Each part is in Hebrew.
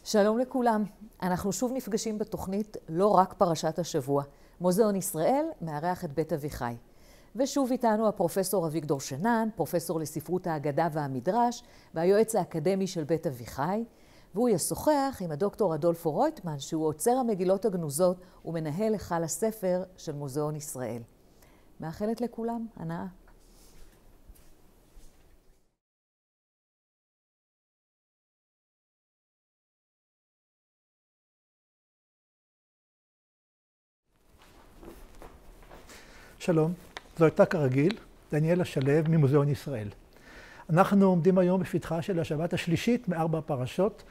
שלום לכולם. אנחנו שוב נפגשים בתוכנית לא רק פרשת השבוע. מוזיאון ישראל מארח את בית אביחי. ושוב איתנו הפרופסור אביגדור שנן, פרופסור לספרות האגדה והמדרש, והיועץ האקדמי של בית אביחי, והוא ישוחח עם הדוקטור אדולפו רויטמן, שהוא עוצר המגילות הגנוזות ומנהל היכל הספר של מוזיאון ישראל. מאחלת לכולם הנאה. שלום, זו הייתה כרגיל, דניאלה שלו ממוזיאון ישראל. אנחנו עומדים היום בפתחה של השבת השלישית מארבע פרשות,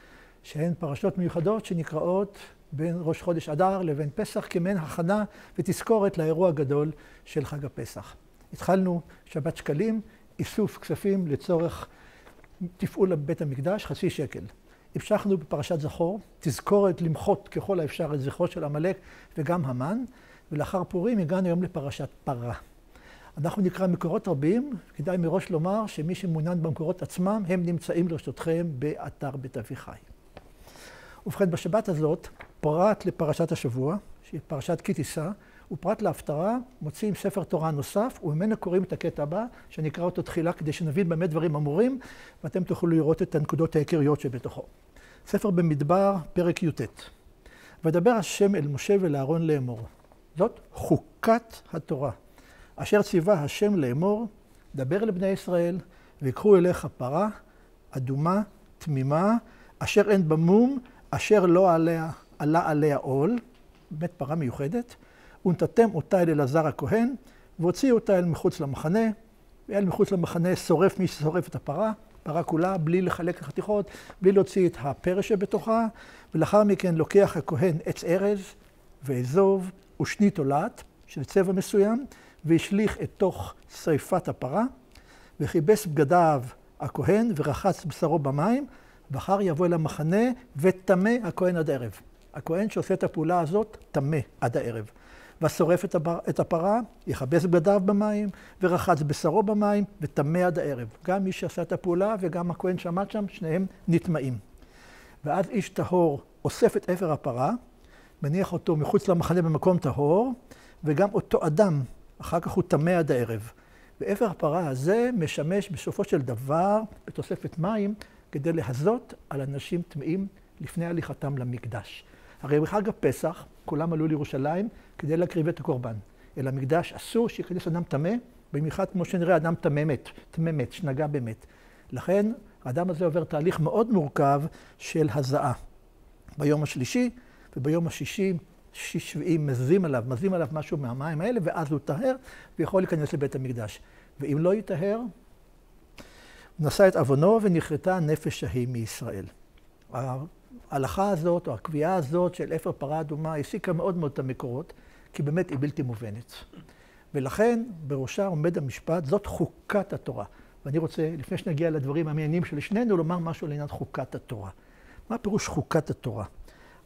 שהן פרשות מיוחדות שנקראות בין ראש חודש אדר לבין פסח כמעין הכנה ותזכורת לאירוע הגדול של חג הפסח. התחלנו שבת שקלים, איסוף כספים לצורך תפעול בית המקדש, 0.5 שקל. המשכנו בפרשת זכור, תזכורת למחות ככל האפשר את זכרו של עמלק וגם המן, ולאחר פורים הגענו היום לפרשת פרה. אנחנו נקרא מקורות רבים, כדאי מראש לומר שמי שמעוניין במקורות עצמם, הם נמצאים לרשותכם באתר בית אביחי. ובכן, בשבת הזאת, פרט לפרשת השבוע, שהיא פרשת כי תישא, ופרט להפטרה, מוצאים ספר תורה נוסף, וממנו קוראים את הקטע הבא, שנקרא אותו תחילה, כדי שנבין במה דברים אמורים, ואתם תוכלו לראות את הנקודות העיקריות שבתוכו. ספר במדבר, פרק י"ט. ודבר השם אל משה ולאהרון לאמור. זאת חוקת התורה, אשר ציווה השם לאמור, דבר לבני ישראל, ויקחו אליך פרה, אדומה, תמימה, אשר אין בה מום, אשר לא עלה עליה עול, באמת פרה מיוחדת, ונתתם אותה אל אלעזר הכהן, והוציאו אותה אל מחוץ למחנה, ואל מחוץ למחנה שורף מי ששורף את הפרה, פרה כולה, בלי לחלק לחתיכות, בלי להוציא את הפרש שבתוכה, ולאחר מכן לוקח הכהן עץ ארז, ואזוב, ושני תולעת של צבע מסוים, והשליך את תוך שריפת הפרה, וכיבס בגדיו הכהן ורחץ בשרו במים, ואחר יבוא אל המחנה וטמא הכהן עד הערב. הכהן שעושה את הפעולה הזאת, טמא עד הערב. ושורף את הפרה, יכבס בגדיו במים, ורחץ בשרו במים, וטמא עד הערב. גם מי שעשה את הפעולה וגם הכהן שעמד שם, שניהם נטמאים. ואז איש טהור אוסף את עבר הפרה, מניח אותו מחוץ למחנה במקום טהור, וגם אותו אדם, אחר כך הוא טמא עד הערב. ועבר הפרה הזה משמש בסופו של דבר בתוספת מים, כדי להזות על אנשים טמאים לפני הליכתם למקדש. הרי בחג הפסח כולם עלו לירושלים כדי להקריב את הקורבן. אל המקדש אסור שיכנס אדם טמא, במיוחד כמו שנראה אדם טמא מת, שנגע במת. לכן האדם הזה עובר תהליך מאוד מורכב של הזעה. ביום השלישי וביום השישי, שביעי מזים עליו משהו מהמים האלה, ואז הוא טהר ויכול להיכנס לבית המקדש. ואם לא יטהר, נשא את עוונו ונכרתה נפש ההיא מישראל. ההלכה הזאת, או הקביעה הזאת של אפר פרה אדומה, הסיקה מאוד מאוד את המקורות, כי באמת היא בלתי מובנת. ולכן בראשה עומד המשפט, זאת חוקת התורה. ואני רוצה, לפני שנגיע לדברים המעניינים של שנינו, לומר משהו לעניין חוקת התורה. מה פירוש חוקת התורה?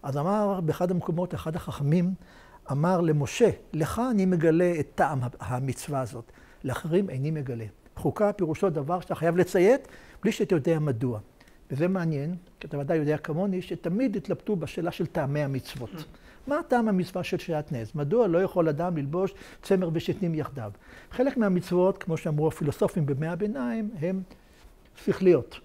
אז אמר באחד המקומות, אחד החכמים, אמר למשה, לך אני מגלה את טעם המצווה הזאת, לאחרים איני מגלה. חוקה פירושו דבר שאתה חייב לציית, בלי שאתה יודע מדוע. וזה מעניין, כי אתה ודאי יודע כמוני, שתמיד התלבטו בשאלה של טעמי המצוות. מה טעם המצווה של שעטנז? מדוע לא יכול אדם ללבוש צמר ושתנים יחדיו? חלק מהמצוות, כמו שאמרו הפילוסופים בימי הביניים, הם שכליות.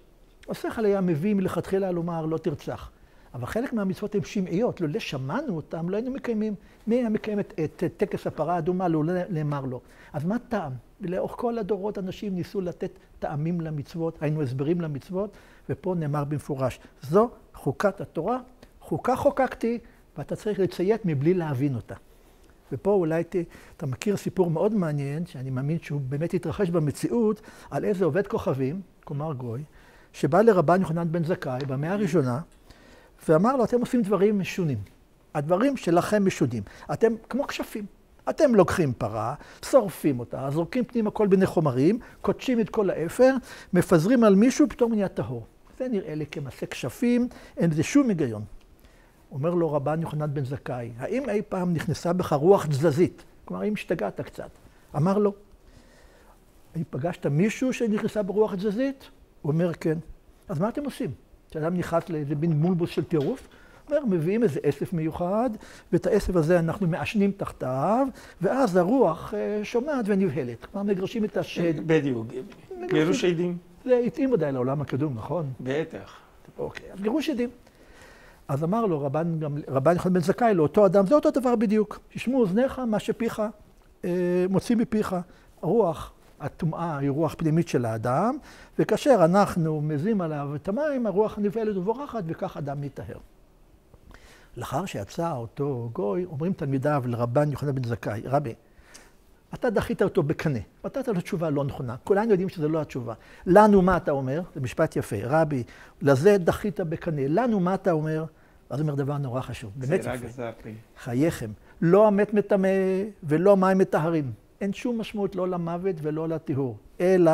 השכל היה מביא מלכתחילה לומר לא תרצח. אבל חלק מהמצוות הן שמעיות, לא שמענו אותם, לא היינו מקיימים. מי היה מקיים את טקס הפרה האדומה, לא נאמר לו. אז מה טעם? ולאורך כל הדורות אנשים ניסו לתת טעמים למצוות, היינו הסברים למצוות, ופה נאמר במפורש, זו חוקת התורה, חוקה חוקקתי, ואתה צריך לציית מבלי להבין אותה. ופה אולי אתה מכיר סיפור מאוד מעניין, שאני מאמין שהוא באמת התרחש במציאות, על איזה עובד כוכבים, כלומר גוי, שבא לרבן יוחנן בן זכאי במאה הראשונה, ואמר לו, אתם עושים דברים משונים. הדברים שלכם משונים. אתם כמו כשפים. אתם לוקחים פרה, שורפים אותה, זורקים פנימה כל מיני חומרים, קודשים את כל האפר, מפזרים על מישהו, פתאום נהיה טהור. זה נראה לי כמעשה כשפים, אין לזה שום היגיון. אומר לו רבן יוחנן בן זכאי, האם אי פעם נכנסה בך רוח תזזית? כלומר, אם השתגעת קצת. אמר לו, פגשת מישהו שנכנסה ברוח תזזית? הוא אומר, כן. אז מה אתם עושים? כשאדם נכנס לאיזה מין מולבוס של טירוף, מביאים איזה אסף מיוחד, ואת האסף הזה אנחנו מעשנים תחתיו, ואז הרוח שומעת ונבהלת. כלומר, מגרשים את השד. בדיוק. גירוש עדים. זה התאים ודאי לעולם הקדום, נכון? בטח. אוקיי, אז גירוש עדים. אז אמר לו רבן יוחנן בן זכאי, לאותו אדם, זה אותו דבר בדיוק. תשמעו אוזניך מה שפיך מוציא מפיך. הרוח, הטומאה היא רוח פנימית של האדם, וכאשר אנחנו מזים עליו את המים, הרוח נבהלת ובורחת, וכך אדם נטהר. לאחר שיצא אותו גוי, אומרים תלמידיו לרבן יוחנן בן זכאי, רבי, אתה דחית אותו בקנה, נתת לו תשובה לא נכונה. כולנו יודעים שזו לא התשובה. לנו מה אתה אומר? זה משפט יפה. רבי, לזה דחית בקנה. לנו מה אתה אומר? אז הוא אומר דבר נורא חשוב. באמת יפה. חייכם. לא המת מטמא ולא מים מטהרים. אין שום משמעות לא למוות ולא לטיהור. אלא,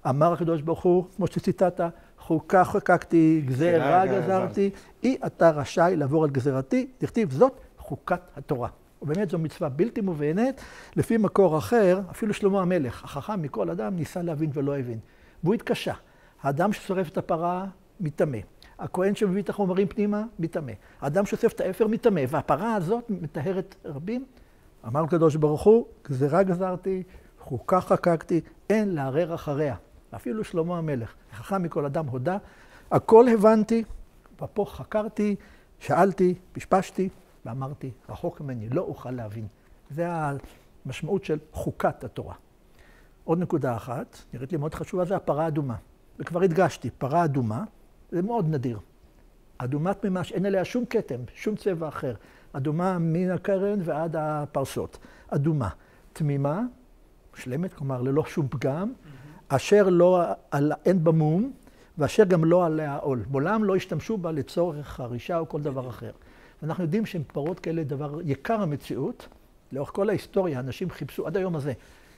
אמר הקדוש ברוך הוא, כמו שציטטת, חוקה חוקקתי, גזרה גזרתי, אי אתה רשאי לעבור על גזרתי, תכתיב זאת חוקת התורה. ובאמת זו מצווה בלתי מובנת, לפי מקור אחר, אפילו שלמה המלך, החכם מכל אדם, ניסה להבין ולא הבין. והוא התקשה. האדם ששורף את הפרה, מטמא. הכהן שמביא את החומרים פנימה, מטמא. האדם ששורף את האפר, מטמא. והפרה הזאת מטהרת רבים. אמר הקדוש ברוך הוא, גזרה גזרתי, חוקה חקקתי, אין לערער אחריה. אפילו שלמה המלך, החכם מכל אדם הודה, הכל הבנתי, ופה חקרתי, שאלתי, פשפשתי, ואמרתי, רחוק ממני, לא אוכל להבין. זה המשמעות של חוקת התורה. עוד נקודה אחת, נראית לי מאוד חשובה, זה הפרה האדומה. וכבר הדגשתי, פרה אדומה, זה מאוד נדיר. אדומת ממש, אין עליה שום כתם, שום צבע אחר. אדומה מן הקרן ועד הפרסות. אדומה, תמימה, שלמת, כלומר ללא שום פגם, אשר לא, אין בה מום, ואשר גם לא עליה עול. מעולם לא השתמשו בה לצורך חרישה או כל דבר אחר. ואנחנו יודעים שהן פרות כאלה דבר יקר המציאות. לאורך כל ההיסטוריה, אנשים חיפשו, עד היום הזה,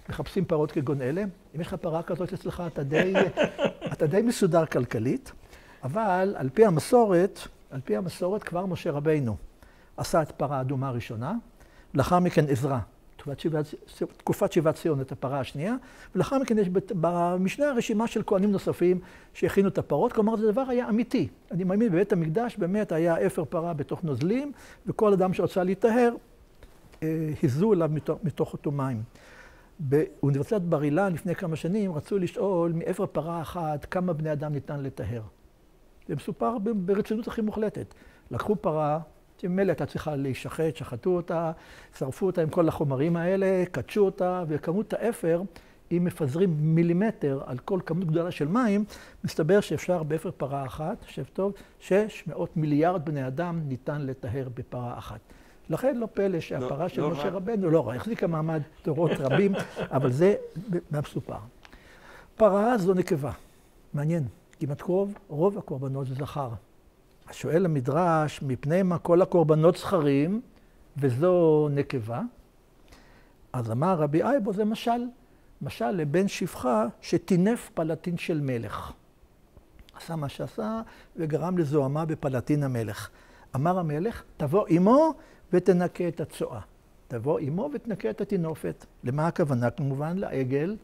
מחפשים פרות כגון אלה. אם יש לך פרה כזאת אצלך, אתה די מסודר כלכלית. אבל על פי המסורת, כבר משה רבינו עשה את פרה האדומה הראשונה, לאחר מכן עזרא, תקופת שיבת ציון, את הפרה השנייה, ולאחר מכן יש במשנה הרשימה של כהנים נוספים שהכינו את הפרות, כלומר זה דבר היה אמיתי. אני מאמין בבית המקדש באמת היה אפר פרה בתוך נוזלים, וכל אדם שרצה להיטהר, היזו אליו מתוך אותו מים. באוניברסיטת בר אילן לפני כמה שנים רצו לשאול מאפר פרה אחת כמה בני אדם ניתן לטהר. זה מסופר ברצינות הכי מוחלטת. לקחו פרה, שממילא הייתה צריכה להישחט, שחטו אותה, שרפו אותה עם כל החומרים האלה, קדשו אותה, וכמות האפר, אם מפזרים מילימטר על כל כמות גדולה של מים, מסתבר שאפשר באפר פרה אחת, חשב טוב, 600 מיליארד בני אדם ניתן לטהר בפרה אחת. לכן לא פלא שהפרה של משה רבנו, לא רע, החזיקה מעמד דורות רבים, אבל זה מסופר. פרה זו נקבה, מעניין, כמעט רוב הקורבנות זה זכר. שואל המדרש, מפני מה כל הקורבנות זכרים, וזו נקבה? אז אמר רבי אייבו, זה משל לבן שפחה שטינף פלטין של מלך. עשה מה שעשה וגרם לזוהמה בפלטין המלך. אמר המלך, תבוא אמו ותנקה את הצואה. תבוא אמו ותנקה את התינופת. למה הכוונה? כמובן לעגל,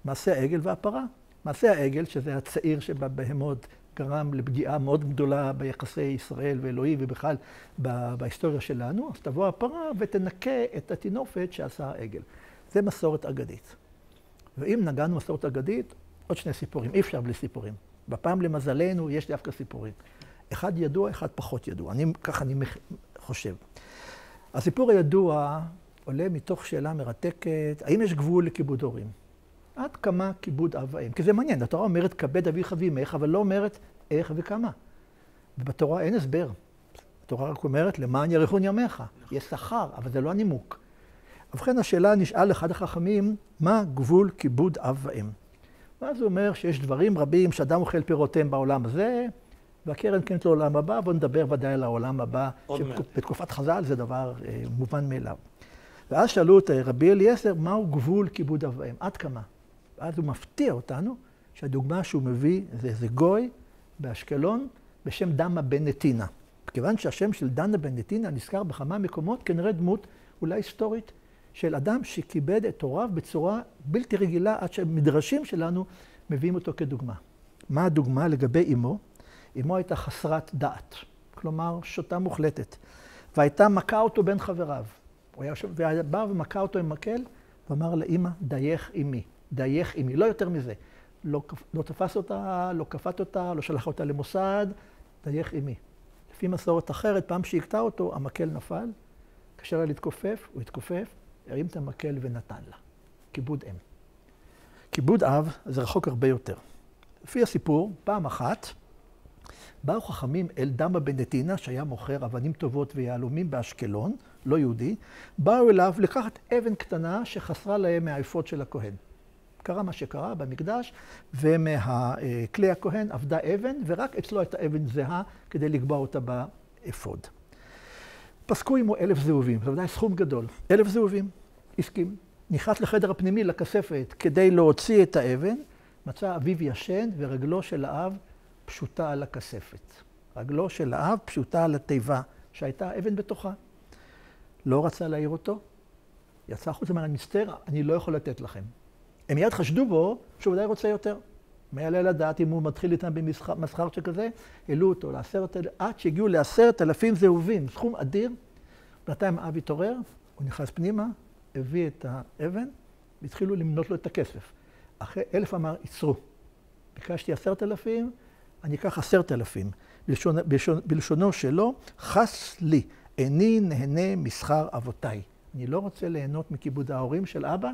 מעשה העגל והפרה. מעשה העגל, שזה הצעיר שבבהמות, גרם לפגיעה מאוד גדולה ביחסי ישראל ואלוהים ובכלל בהיסטוריה שלנו, אז תבוא הפרה ותנקה את התינופת שעשה העגל. זה מסורת אגדית. ואם נגענו מסורת אגדית, עוד שני סיפורים. אי אפשר בלי סיפורים. בפעם למזלנו יש דווקא סיפורים. אחד ידוע, אחד פחות ידוע. ככה אני חושב. הסיפור הידוע עולה מתוך שאלה מרתקת, האם יש גבול לכיבוד הורים? עד כמה כיבוד אב ואם? כי זה מעניין, התורה אומרת כבד אביך ואמך, אבל לא אומרת איך וכמה. ובתורה אין הסבר. התורה רק אומרת למען יאריכון ימיך. יש שכר, אבל זה לא הנימוק. ובכן השאלה נשאל אחד החכמים, מה גבול כיבוד אב ואם? ואז הוא אומר שיש דברים רבים שאדם אוכל פירותיהם בעולם הזה, והקרן קיימת לעולם הבא, בואו נדבר ודאי על העולם הבא, שבתקופת חז"ל זה דבר מובן מאליו. ואז שאלו את רבי אליעזר, מהו גבול כיבוד אב ואם? עד כמה? ואז הוא מפתיע אותנו שהדוגמה שהוא מביא זה איזה גוי באשקלון בשם דמה בן נתינה. כיוון שהשם של דנה בן נתינה נזכר בכמה מקומות, כנראה דמות אולי היסטורית של אדם שכיבד את הוריו בצורה בלתי רגילה עד שהמדרשים שלנו מביאים אותו כדוגמה. מה הדוגמה לגבי אמו? אמו הייתה חסרת דעת, כלומר שוטה מוחלטת, והייתה מכה אותו בין חבריו. והיה בא ומכה אותו עם מקל, ואמר לאמא, דייך עמי, דייך עמי, לא יותר מזה. לא תפס אותה, לא כפת אותה, לא שלח אותה למוסד, דייך עמי. לפי מסורת אחרת, פעם שהכתה אותו, המקל נפל, כאשר היה להתכופף, הוא התכופף, הרים את המקל ונתן לה. כיבוד אם. כיבוד אב זה רחוק הרבה יותר. לפי הסיפור, פעם אחת, באו חכמים אל דמה בן נתינה, שהיה מוכר אבנים טובות ויהלומים באשקלון, לא יהודי, באו אליו לקחת אבן קטנה שחסרה להם מהאפוד של הכהן. קרה מה שקרה במקדש, ומהכלי הכהן עבדה אבן, ורק אצלו הייתה אבן זהה כדי לקבוע אותה באפוד. פסקו עמו 1,000 זהובים, זה ודאי סכום גדול. 1,000 זהובים, הסכים. נכנס לחדר הפנימי, לכספת, כדי להוציא את האבן, מצא אביו ישן ורגלו של האב פשוטה על הכספת. רגלו של האב פשוטה על התיבה, שהייתה אבן בתוכה. לא רצה להעיר אותו, יצא חוץ ממנה מצטער, אני לא יכול לתת לכם. הם מיד חשדו בו שהוא ודאי רוצה יותר. מה יעלה לדעת אם הוא מתחיל איתם במסחר שכזה? העלו אותו עד שהגיעו ל10,000 זהובים, סכום אדיר. בינתיים האב התעורר, הוא נכנס פנימה, הביא את האבן, והתחילו למנות לו את הכסף. אחרי 1,000 אמר, יצרו. ביקשתי 10,000, אני אקח 10,000. בלשונו שלו, חס לי, איני נהנה מסחר אבותיי. אני לא רוצה ליהנות מכיבוד ההורים של אבא,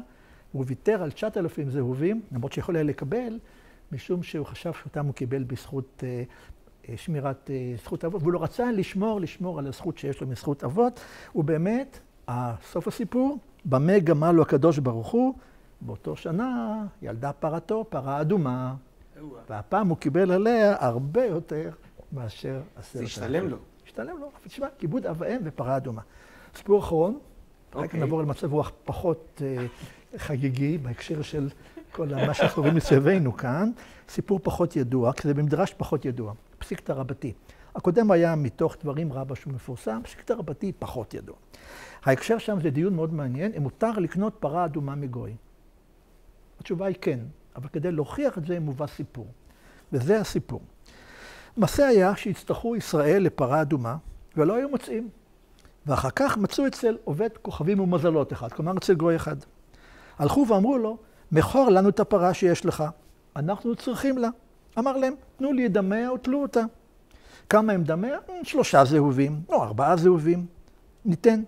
הוא ויתר על 9,000 זהובים, למרות שיכול היה לקבל, משום שהוא חשב שאותם הוא קיבל בזכות שמירת זכות אבות, והוא לא רצה לשמור על הזכות שיש לו מזכות אבות, ובאמת, סוף הסיפור, במה גמל לו הקדוש ברוך הוא, באותו שנה ילדה פרתו, פרה אדומה, והפעם הוא קיבל עליה הרבה יותר מאשר 10,000. זה השתלם לו. השתלם לו, תשמע, כיבוד אב ואם ופרה אדומה. סיפור אחרון, רק נעבור למצב רוח פחות חגיגי, בהקשר של כל מה שאנחנו רואים מסביבנו כאן, סיפור פחות ידוע, כי זה במדרש פחות ידוע, פסיקתא רבתי. הקודם היה מתוך דברים רבה שהוא מפורסם, פסיקתא רבתי פחות ידוע. ההקשר שם זה דיון מאוד מעניין, אם מותר לקנות פרה אדומה מגוי. התשובה היא כן, אבל כדי להוכיח את זה מובא סיפור. וזה הסיפור. מעשה היה שהצטרכו ישראל לפרה אדומה, ולא היו מוצאים. ואחר כך מצאו אצל עובד כוכבים ומזלות אחד, כלומר אצל גוי אחד. הלכו ואמרו לו, מכור לנו את הפרה שיש לך, אנחנו צריכים לה. אמר להם, תנו לי את דמיה ותלו אותה. כמה הם דמיה? 3 זהובים, או 4 זהובים. ניתן.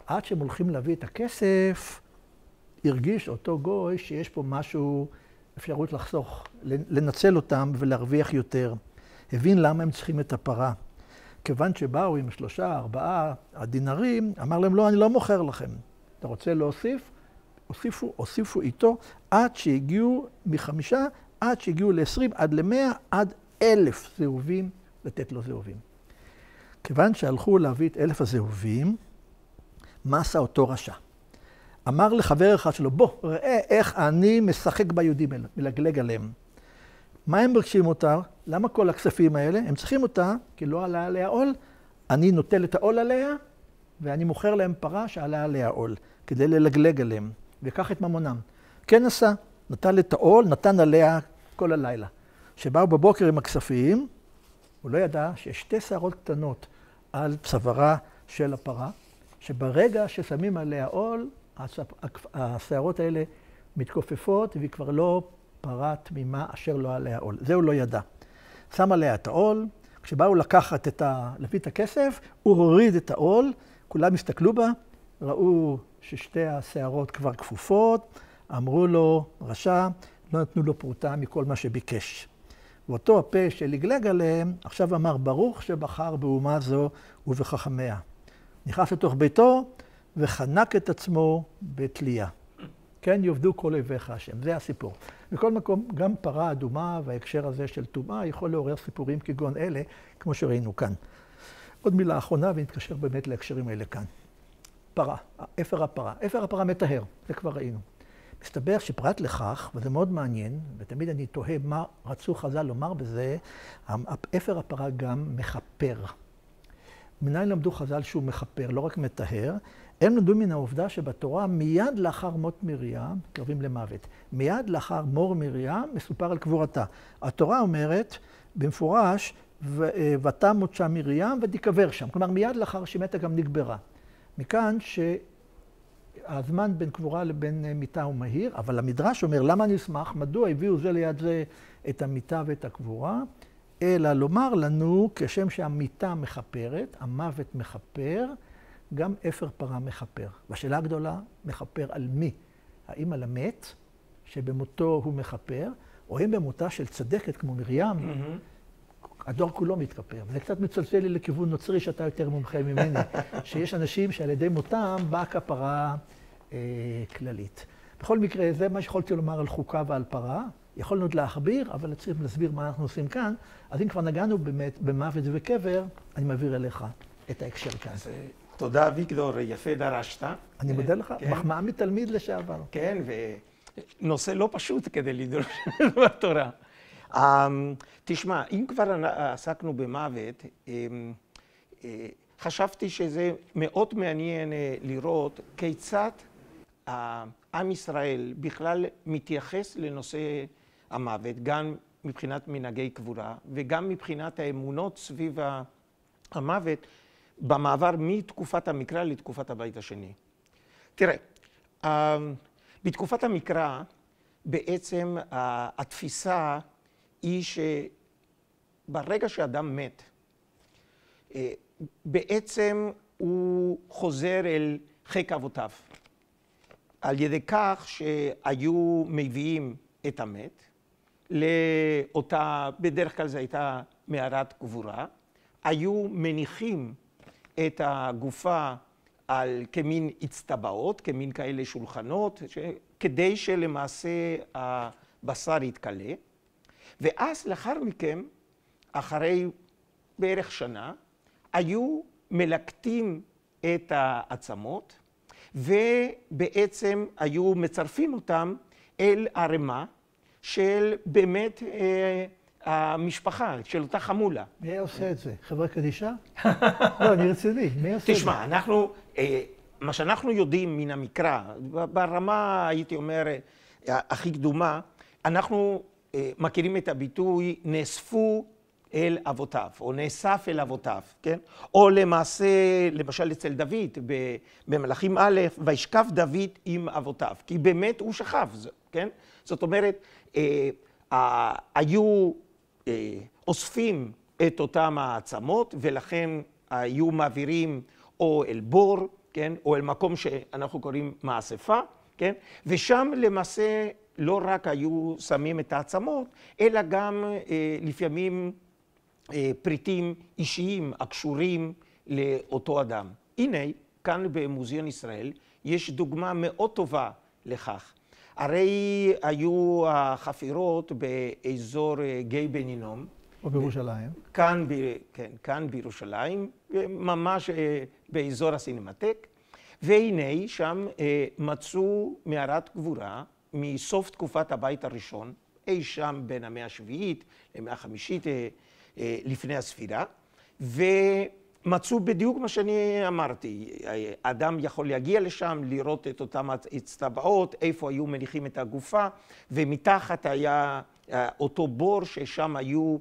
עד שהם הולכים להביא את הכסף, הרגיש אותו גוי שיש פה משהו, אפשרות לחסוך, לנצל אותם ולהרוויח יותר. הבין למה הם צריכים את הפרה. כיוון שבאו עם 3-4 הדינרים, אמר להם, לא, אני לא מוכר לכם. אתה רוצה להוסיף? הוסיפו איתו עד שהגיעו מ5, עד שהגיעו ל20, עד ל100, עד 1,000 זהובים, לתת לו זהובים. כיוון שהלכו להביא את 1,000 הזהובים, מה עשה אותו רשע? אמר לחבר אחד שלו, בוא, ראה איך אני משחק ביהודים האלה, מלגלג עליהם. מה הם מבקשים אותה? למה כל הכספים האלה? הם צריכים אותה, כי לא עלה עליה עול. אני נוטל את העול עליה, ואני מוכר להם פרה שעלה עליה עול, כדי ללגלג עליהם, וכך את ממונם. כן עשה, נטל את העול, נתן עליה כל הלילה. שבאו בבוקר עם הכספים, הוא לא ידע שיש 2 שערות קטנות על צווארה של הפרה, שברגע ששמים עליה עול, השערות האלה מתכופפות, והיא כבר לא פרה תמימה אשר לא עליה עול. זה הוא לא ידע. שם עליה את העול, כשבאו לקחת להביא את הכסף, הוא הוריד את העול, כולם הסתכלו בה, ראו ששתי השערות כבר כפופות, אמרו לו, רשע, לא נתנו לו פרוטה מכל מה שביקש. ואותו הפה שלגלג עליהם, עכשיו אמר, ברוך שבחר באומה זו ובחכמיה. נכנס לתוך ביתו וחנק את עצמו בתלייה. כן, יעבדו כל אויביך השם. זה הסיפור. בכל מקום, גם פרה אדומה וההקשר הזה של טומאה יכול לעורר סיפורים כגון אלה, כמו שראינו כאן. עוד מילה אחרונה, ונתקשר באמת להקשרים האלה כאן. פרה, אפר הפרה. אפר הפרה מטהר, זה כבר ראינו. מסתבר שפרט לכך, וזה מאוד מעניין, ותמיד אני תוהה מה רצו חז"ל לומר בזה, אפר הפרה גם מחפר. מניין למדו חז"ל שהוא מחפר, לא רק מטהר, הם למדו מן העובדה שבתורה מיד לאחר מות מרים, קרבים למוות, מיד לאחר מור מרים מסופר על קבורתה. התורה אומרת במפורש ותמות שם מרים ותיקבר שם. כלומר, מיד לאחר שמתה גם נקברה. מכאן שהזמן בין קבורה לבין מיתה הוא מהיר, אבל המדרש אומר, למה נשמח? מדוע הביאו זה ליד זה את המיתה ואת הקבורה? אלא לומר לנו, כשם שהמיתה מכפרת, המוות מכפר, גם אפר פרה מכפר. והשאלה הגדולה, מכפר על מי? האם על המת, שבמותו הוא מכפר, או אם במותה של צדקת כמו מרים, הדור כולו מתכפר. וזה קצת מצלצל לי לכיוון נוצרי שאתה יותר מומחה ממני, שיש אנשים שעל ידי מותם באה כפרה כללית. בכל מקרה, זה מה שיכולתי לומר על חוקה ועל פרה. יכולנו עוד להכביר, אבל צריכים להסביר מה אנחנו עושים כאן. אז אם כבר נגענו באמת במוות וקבר, אני מעביר אליך את ההקשר כאן. תודה, אביגדור, יפה דרשת. אני מודה לך, מחמאה מתלמיד לשעבר. כן, ונושא לא פשוט כדי לדרוש בתורה. תשמע, אם כבר עסקנו במוות, חשבתי שזה מאוד מעניין לראות כיצד עם ישראל בכלל מתייחס לנושא המוות, גם מבחינת מנהגי קבורה וגם מבחינת האמונות סביב המוות במעבר מתקופת המקרא לתקופת הבית השני. תראה, בתקופת המקרא בעצם התפיסה היא שברגע שאדם מת, בעצם הוא חוזר אל חיק אבותיו. על ידי כך שהיו מביאים את המת לאותה, בדרך כלל זו הייתה מערת קבורה, היו מניחים את הגופה על כמין אצטבעות, כמין כאלה שולחנות, כדי שלמעשה הבשר יתקלה. ואז לאחר מכן, אחרי בערך שנה, היו מלקטים את העצמות, ובעצם היו מצרפים אותם אל ערימה של באמת המשפחה, של אותה חמולה. מי היה עושה את זה? חברה קדישה? לא, אני רציני. מי עושה את זה? תשמע, מה שאנחנו יודעים מן המקרא, ברמה, הייתי אומר, הכי קדומה, אנחנו מכירים את הביטוי נאספו אל אבותיו, או נאסף אל אבותיו, כן? או למעשה, למשל אצל דוד, במלכים א', וישכב דוד עם אבותיו, כי באמת הוא שכב, כן? זאת אומרת, היו אוספים את אותם העצמות, ולכן היו מעבירים או אל בור, כן? או אל מקום שאנחנו קוראים מאספה, כן? ושם למעשה לא רק היו שמים את העצמות, אלא גם לפעמים פריטים אישיים הקשורים לאותו אדם. הנה, כאן במוזיאון ישראל יש דוגמה מאוד טובה לכך. הרי היו החפירות באזור גיא בן הינום. או בירושלים. כאן בירושלים, ממש באזור הסינמטק. והנה שם מצאו מערת קבורה מסוף תקופת הבית הראשון, אי שם בין המאה השביעית למאה החמישית לפני הספירה, ומצאו בדיוק מה שאני אמרתי. אדם יכול להגיע לשם, לראות את אותם הצטבעות, איפה היו מניחים את הגופה, ומתחת היה אותו בור ששם היו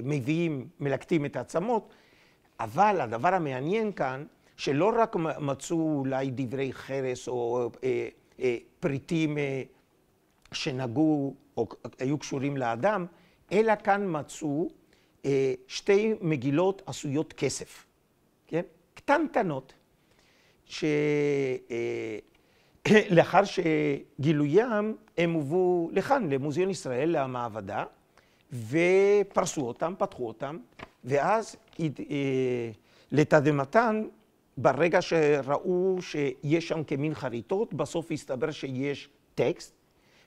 מביאים, מלקטים את העצמות. אבל הדבר המעניין כאן, שלא רק מצאו אולי דברי חרס או פריטים שנגעו או היו קשורים לאדם, אלא כאן מצאו שתי מגילות עשויות כסף, כן? קטנטנות, שלאחר שגילוים הם הובאו לכאן, למוזיאון ישראל, למעבדה, ופרסו אותם, פתחו אותם, ואז לתדהמתן, ברגע שראו שיש שם כמין חריטות, בסוף הסתבר שיש טקסט,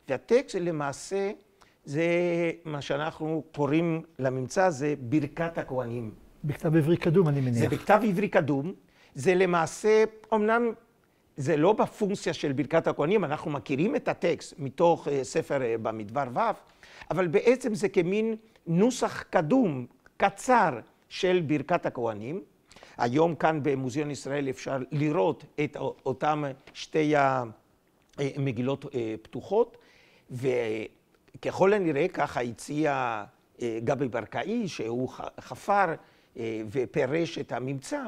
והטקסט למעשה זה מה שאנחנו קוראים לממצא, זה ברכת הכהנים. בכתב עברי קדום, אני מניח. זה בכתב עברי קדום, זה למעשה, אמנם זה לא בפונקציה של ברכת הכהנים, אנחנו מכירים את הטקסט מתוך ספר במדבר ו', אבל בעצם זה כמין נוסח קדום, קצר של ברכת הכהנים. היום כאן במוזיאון ישראל אפשר לראות את אותם שתי המגילות פתוחות, וככל הנראה ככה הציע גבי ברקאי, שהוא חפר ופירש את הממצא,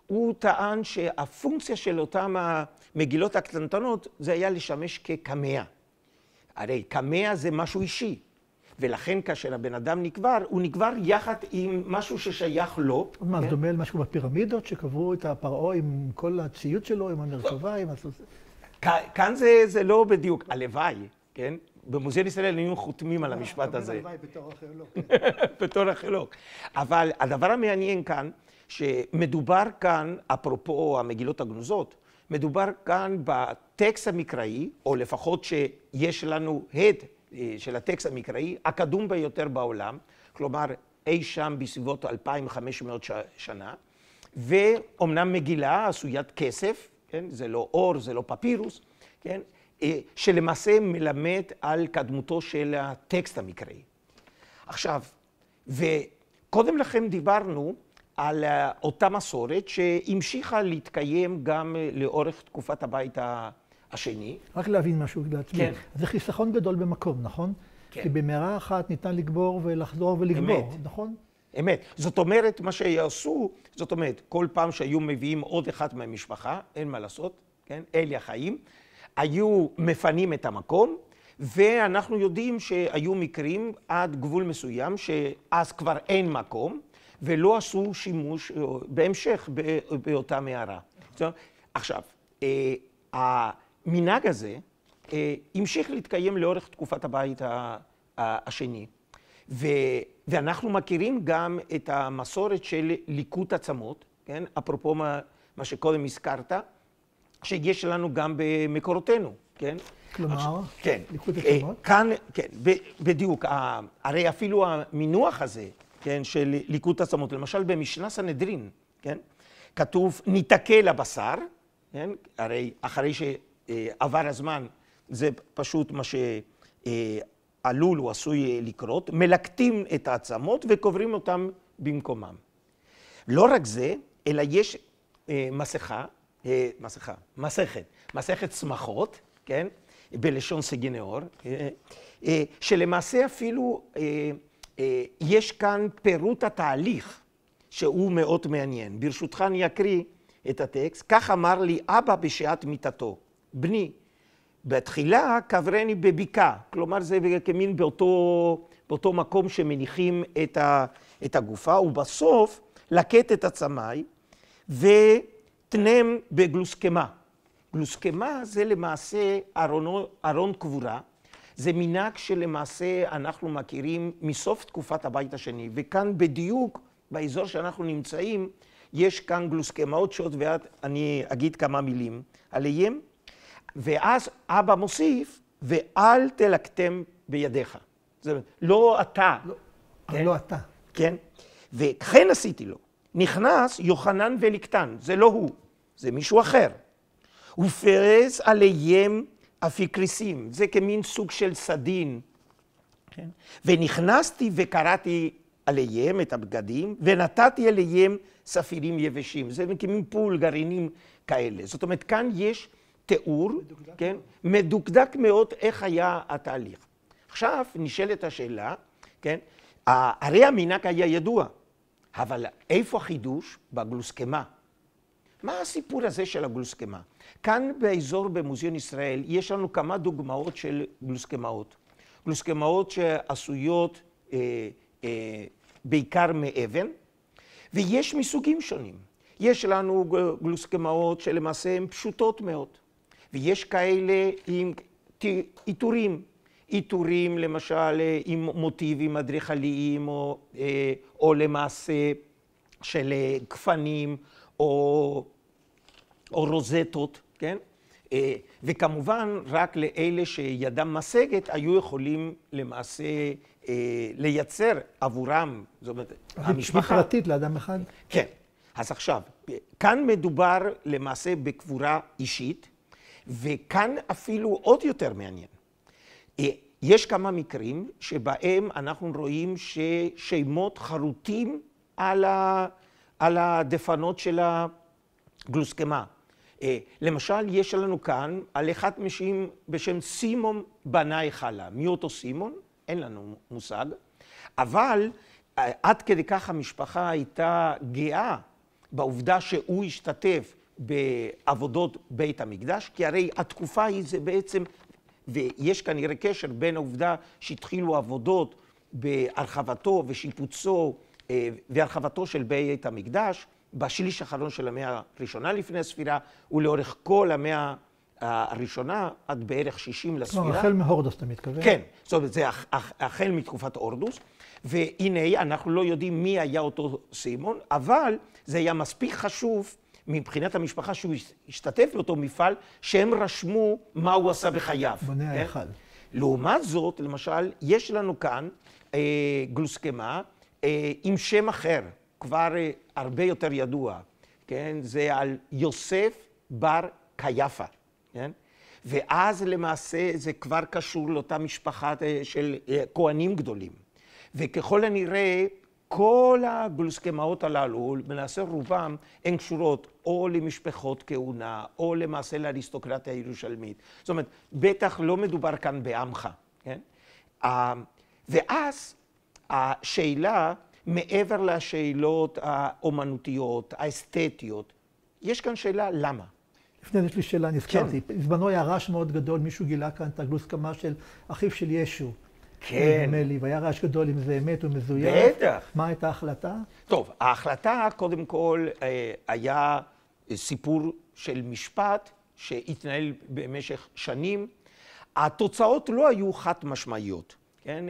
הוא טען שהפונקציה של אותם המגילות הקטנטנות זה היה לשמש כקמע. הרי קמע זה משהו אישי, ולכן כאשר הבן אדם נקבר, הוא נקבר יחד עם משהו ששייך לו. מה, זה דומה למשהו בפירמידות שקברו את הפרעה עם כל הציוד שלו, עם המרכבה, עם הסוס... כאן זה לא בדיוק, הלוואי, כן? במוזיאון ישראל היינו חותמים על המשפט הזה. הלוואי בתור ארכיאולוג. בתור ארכיאולוג. אבל הדבר המעניין כאן, שמדובר כאן, אפרופו המגילות הגנוזות, מדובר כאן בטקסט המקראי, או לפחות שיש לנו הד של הטקסט המקראי, הקדום ביותר בעולם, כלומר אי שם בסביבות 2500 שנה, ואומנם מגילה עשוית כסף, כן? זה לא אור, זה לא פפירוס, כן? שלמעשה מלמד על קדמותו של הטקסט המקראי. עכשיו, וקודם לכן דיברנו על אותה מסורת שהמשיכה להתקיים גם לאורך תקופת הבית השני. רק להבין משהו לעצמי. כן. זה חיסכון גדול במקום, נכון? כן. כי במערה אחת ניתן לגבור ולחזור ולגבור, אמת. נכון? אמת. זאת אומרת, מה שיעשו, זאת אומרת, כל פעם שהיו מביאים עוד אחד מהמשפחה, אין מה לעשות, כן? אלה החיים, היו מפנים את המקום, ואנחנו יודעים שהיו מקרים עד גבול מסוים, שאז כבר אין מקום, ולא עשו שימוש בהמשך באותה מערה. עכשיו, המנהג הזה המשיך להתקיים לאורך תקופת הבית השני, ואנחנו מכירים גם את המסורת של ליקוט עצמות, כן? אפרופו מה שקודם הזכרת, שיש לנו גם במקורותינו, כן? כלומר, כן. ליקוט עצמות? כאן, כן, בדיוק, הרי אפילו המינוח הזה, כן, של ליקוט עצמות, למשל במשנה סנהדרין, כן? כתוב ניתקה לבשר, כן? הרי אחרי שעבר הזמן, זה פשוט מה שעלול או עשוי לקרות, מלקטים את העצמות וקוברים אותם במקומם. לא רק זה, אלא יש מסכת שמחות, כן? בלשון סגי נהור, שלמעשה אפילו יש כאן פירוט התהליך שהוא מאוד מעניין. ברשותך אני אקריא את הטקסט. כך אמר לי אבא בשעת מיתתו, בני, בתחילה קברני בבקעה, כלומר זה כמין באותו מקום שמניחים את הגופה, ובסוף לקט את עצמי ותנם בגלוסקמה. גלוסקמה זה למעשה ארון קבורה, זה מנהג שלמעשה אנחנו מכירים מסוף תקופת הבית השני, וכאן בדיוק באזור שאנחנו נמצאים, יש כאן גלוסקמאות שעוד ועד אני אגיד כמה מילים עליהם, ואז אבא מוסיף, ואל תלקטם בידיך. זאת אומרת, לא אתה. כן? לא אתה. כן? וכן עשיתי לו. נכנס יוחנן וליקטן, זה לא הוא, זה מישהו אחר. הוא פרס עליהם אפיקריסים, זה כמין סוג של סדין. כן? ונכנסתי וקראתי עליהם את הבגדים, ונתתי עליהם ספירים יבשים. זה כמין פול גרעינים כאלה. זאת אומרת, כאן יש תיאור, כן? מדוקדק מאוד איך היה התהליך. עכשיו נשאלת השאלה, כן? הרי המנהג היה ידוע, אבל איפה החידוש? בגלוסקמה. מה הסיפור הזה של הגלוסקמה? כאן באזור במוזיאון ישראל יש לנו כמה דוגמאות של גלוסקמאות. גלוסקמאות שעשויות בעיקר מאבן, ויש מסוגים שונים. יש לנו גלוסקמאות שלמעשה הן פשוטות מאוד, ויש כאלה עם עיטורים. עיטורים למשל עם מוטיבים אדריכליים או למעשה של גפנים או רוזטות, כן? וכמובן רק לאלה שידם משגת היו יכולים למעשה לייצר עבורם, זאת אומרת, המשפחה פרטית לאדם אחד? כן. אז עכשיו, כאן מדובר למעשה בקבורה אישית, וכאן אפילו עוד יותר מעניין. יש כמה מקרים שבהם אנחנו רואים ששמות חרוטים על הדפנות של הגלוסקמה. למשל, יש לנו כאן על אחד בשם סימון בנאי חלה. מי אותו סימון? אין לנו מושג. אבל עד כדי כך המשפחה הייתה גאה בעובדה שהוא השתתף בעבודות בית המקדש, כי הרי התקופה היא זה בעצם, ויש כנראה קשר בין העובדה שהתחילו עבודות בהרחבתו ושיפוצו והרחבתו של בית המקדש, בשליש האחרון של המאה הראשונה לפני הספירה, ולאורך כל המאה הראשונה, עד בערך 60 לספירה. כלומר, החל מהורדוס אתה מתכוון? כן, זאת אומרת, זה החל מתקופת הורדוס, והנה, אנחנו לא יודעים מי היה אותו סימון, אבל זה היה מספיק חשוב מבחינת המשפחה שהוא השתתף באותו מפעל, שהם רשמו מה הוא עשה בחייו. בונה ההיכל. לעומת זאת, למשל, יש לנו כאן גלוסקמה עם שם אחר, כבר הרבה יותר ידוע, כן? זה על יוסף בר קייפה, כן? ואז למעשה זה כבר קשור לאותה משפחה של כהנים גדולים. וככל הנראה, כל הגלוסקמאות הללו, למעשה רובם, הן קשורות או למשפחות כהונה, או למעשה לאריסטוקרטיה הירושלמית. זאת אומרת, בטח לא מדובר כאן בעמך, כן? ואז השאלה, מעבר לשאלות האומנותיות, האסתטיות, יש כאן שאלה למה. לפני זה יש לי שאלה, נזכרתי. כן. בזמנו היה רעש מאוד גדול, מישהו גילה כאן את הגלוסקמה של אחיו של ישו. כן. נדמה לי, והיה רעש גדול אם זה אמת או מזויף. בטח. מה הייתה ההחלטה? טוב, ההחלטה קודם כל היה סיפור של משפט שהתנהל במשך שנים. התוצאות לא היו חד משמעיות, כן?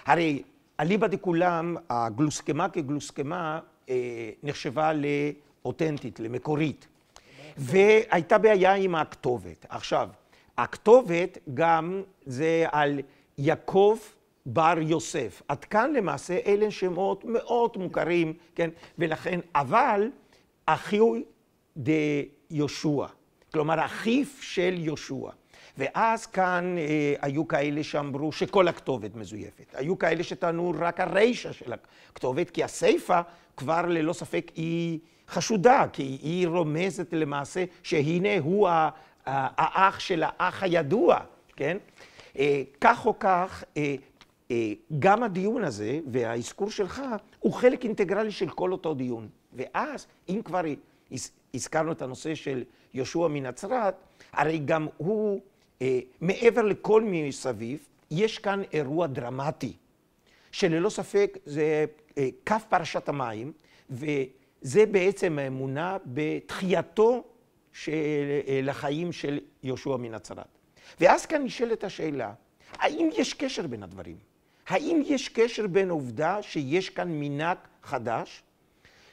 הרי אליבא דכולם, הגלוסקמה כגלוסקמה נחשבה לאותנטית, למקורית. והייתה בעיה עם הכתובת. עכשיו, הכתובת גם זה על יעקב בר יוסף. עד כאן למעשה אלה שמות מאוד מוכרים, כן? ולכן, אבל אחיו דיושע, כלומר אחיו של יושע. ואז כאן היו כאלה שאמרו שכל הכתובת מזויפת. היו כאלה שטענו רק הרשע של הכתובת, כי הסיפה כבר ללא ספק היא חשודה, כי היא רומזת למעשה שהנה הוא האח של האח הידוע, כן? כך או כך, גם הדיון הזה והאזכור שלך הוא חלק אינטגרלי של כל אותו דיון. ואז, אם כבר הזכרנו את הנושא של יהושע מנצרת, הרי גם הוא, מעבר לכל מסביב, יש כאן אירוע דרמטי, שללא ספק זה כף פרשת המים, וזה בעצם האמונה בתחייתו לחיים של יהושע מנצרת. ואז כאן נשאלת השאלה, האם יש קשר בין הדברים? האם יש קשר בין העובדה שיש כאן מנהג חדש,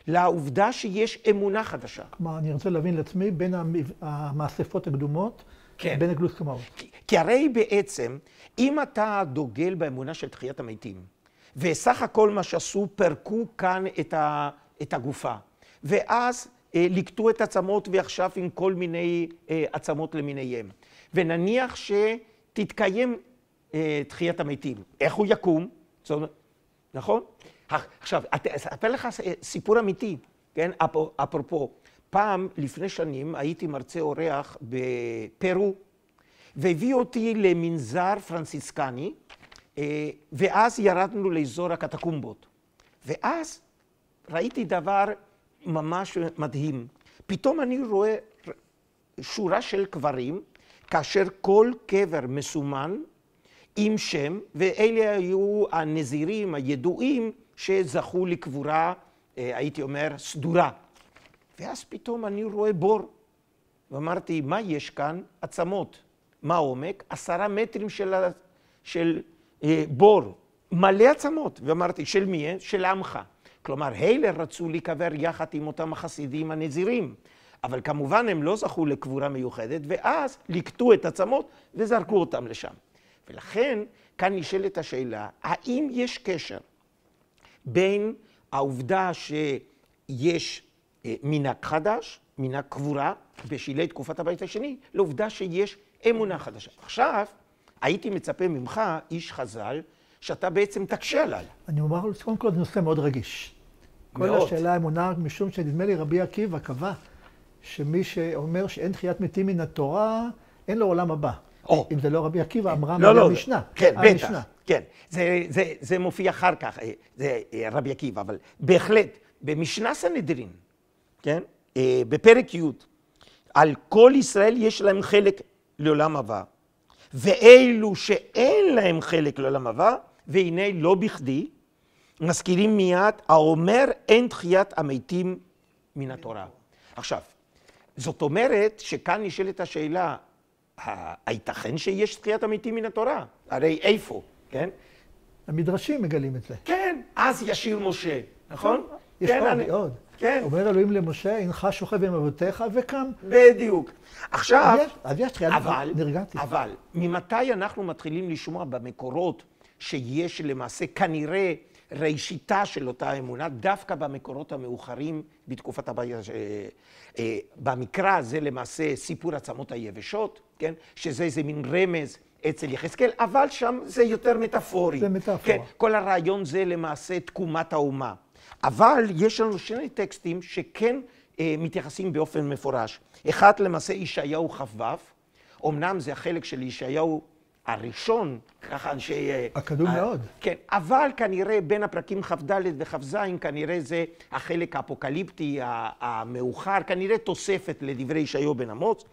לעובדה שיש אמונה חדשה? כלומר, אני רוצה להבין לעצמי בין המאספות הקדומות, כן. בין הגלוסקמאות. כי הרי בעצם, אם אתה דוגל באמונה של תחיית המתים, וסך הכל מה שעשו, פרקו כאן את הגופה, ואז לקטו את עצמות ועכשיו עם כל מיני עצמות למיניהם. ונניח שתתקיים תחיית המתים. איך הוא יקום? זאת אומרת, נכון? עכשיו, אספר לך סיפור אמיתי, כן? אפרופו, פעם, לפני שנים, הייתי מרצה אורח בפרו, והביא אותי למנזר פרנסיסקני, ואז ירדנו לאזור הקטקומבות. ואז ראיתי דבר ממש מדהים. פתאום אני רואה שורה של קברים, כאשר כל קבר מסומן עם שם, ואלה היו הנזירים הידועים שזכו לקבורה, הייתי אומר, סדורה. ואז פתאום אני רואה בור, ואמרתי, מה יש כאן? עצמות. מה העומק? 10 מטרים של בור, מלא עצמות. ואמרתי, של מי? של עמך. כלומר, אלה רצו להיקבר יחד עם אותם החסידים הנזירים. אבל כמובן הם לא זכו לקבורה מיוחדת, ואז לקטו את עצמות וזרקו אותם לשם. ולכן, כאן נשאלת השאלה, האם יש קשר בין העובדה שיש מנהג חדש, מנהג קבורה, בשלהי תקופת הבית השני, לעובדה שיש אמונה חדשה. עכשיו, הייתי מצפה ממך, איש חז"ל, שאתה בעצם תקשה עליי. אני אומר, קודם כל, זה נושא מאוד רגיש. כל השאלה האמונה, משום שנדמה לי רבי עקיבא קבע, שמי שאומר שאין תחיית מתים מן התורה, אין לו עולם הבא. אם זה לא רבי עקיבא, אמרה מהמשנה. כן, בטח, כן. זה מופיע אחר כך, זה רבי עקיבא, אבל בהחלט, במשנה סנהדרין, כן? בפרק י', על כל ישראל יש להם חלק לעולם הבא. ואלו שאין להם חלק לעולם הבא, והנה לא בכדי, מזכירים מיד, האומר אין תחיית המתים מן התורה. עכשיו, זאת אומרת שכאן נשאלת השאלה, הייתכן שיש תחיית המתים מן התורה? הרי איפה, כן? המדרשים מגלים את זה. כן, אז ישיר משה, נכון? יש עוד. כן. אומר אלוהים למשה, הנך שוכב עם אבותיך וקם. בדיוק. עכשיו, אז יש תחייה, נרגעתי. אבל ממתי אנחנו מתחילים לשמוע במקורות שיש למעשה כנראה ראשיתה של אותה אמונה, דווקא במקורות המאוחרים בתקופת הבית, במקרא זה למעשה סיפור עצמות היבשות, כן? שזה איזה מין רמז אצל יחזקאל, אבל שם זה יותר מטאפורי. זה מטאפורה. כן, כל הרעיון זה למעשה תקומת האומה. אבל יש לנו שני טקסטים שכן מתייחסים באופן מפורש. אחד למעשה ישעיהו כ"ו, אמנם זה החלק של ישעיהו הראשון, ככה אנשי... הקדום מאוד. כן, אבל כנראה בין הפרקים כ"ד וכ"ז, כנראה זה החלק האפוקליפטי המאוחר, כנראה תוספת לדברי ישעיהו בן אמוץ.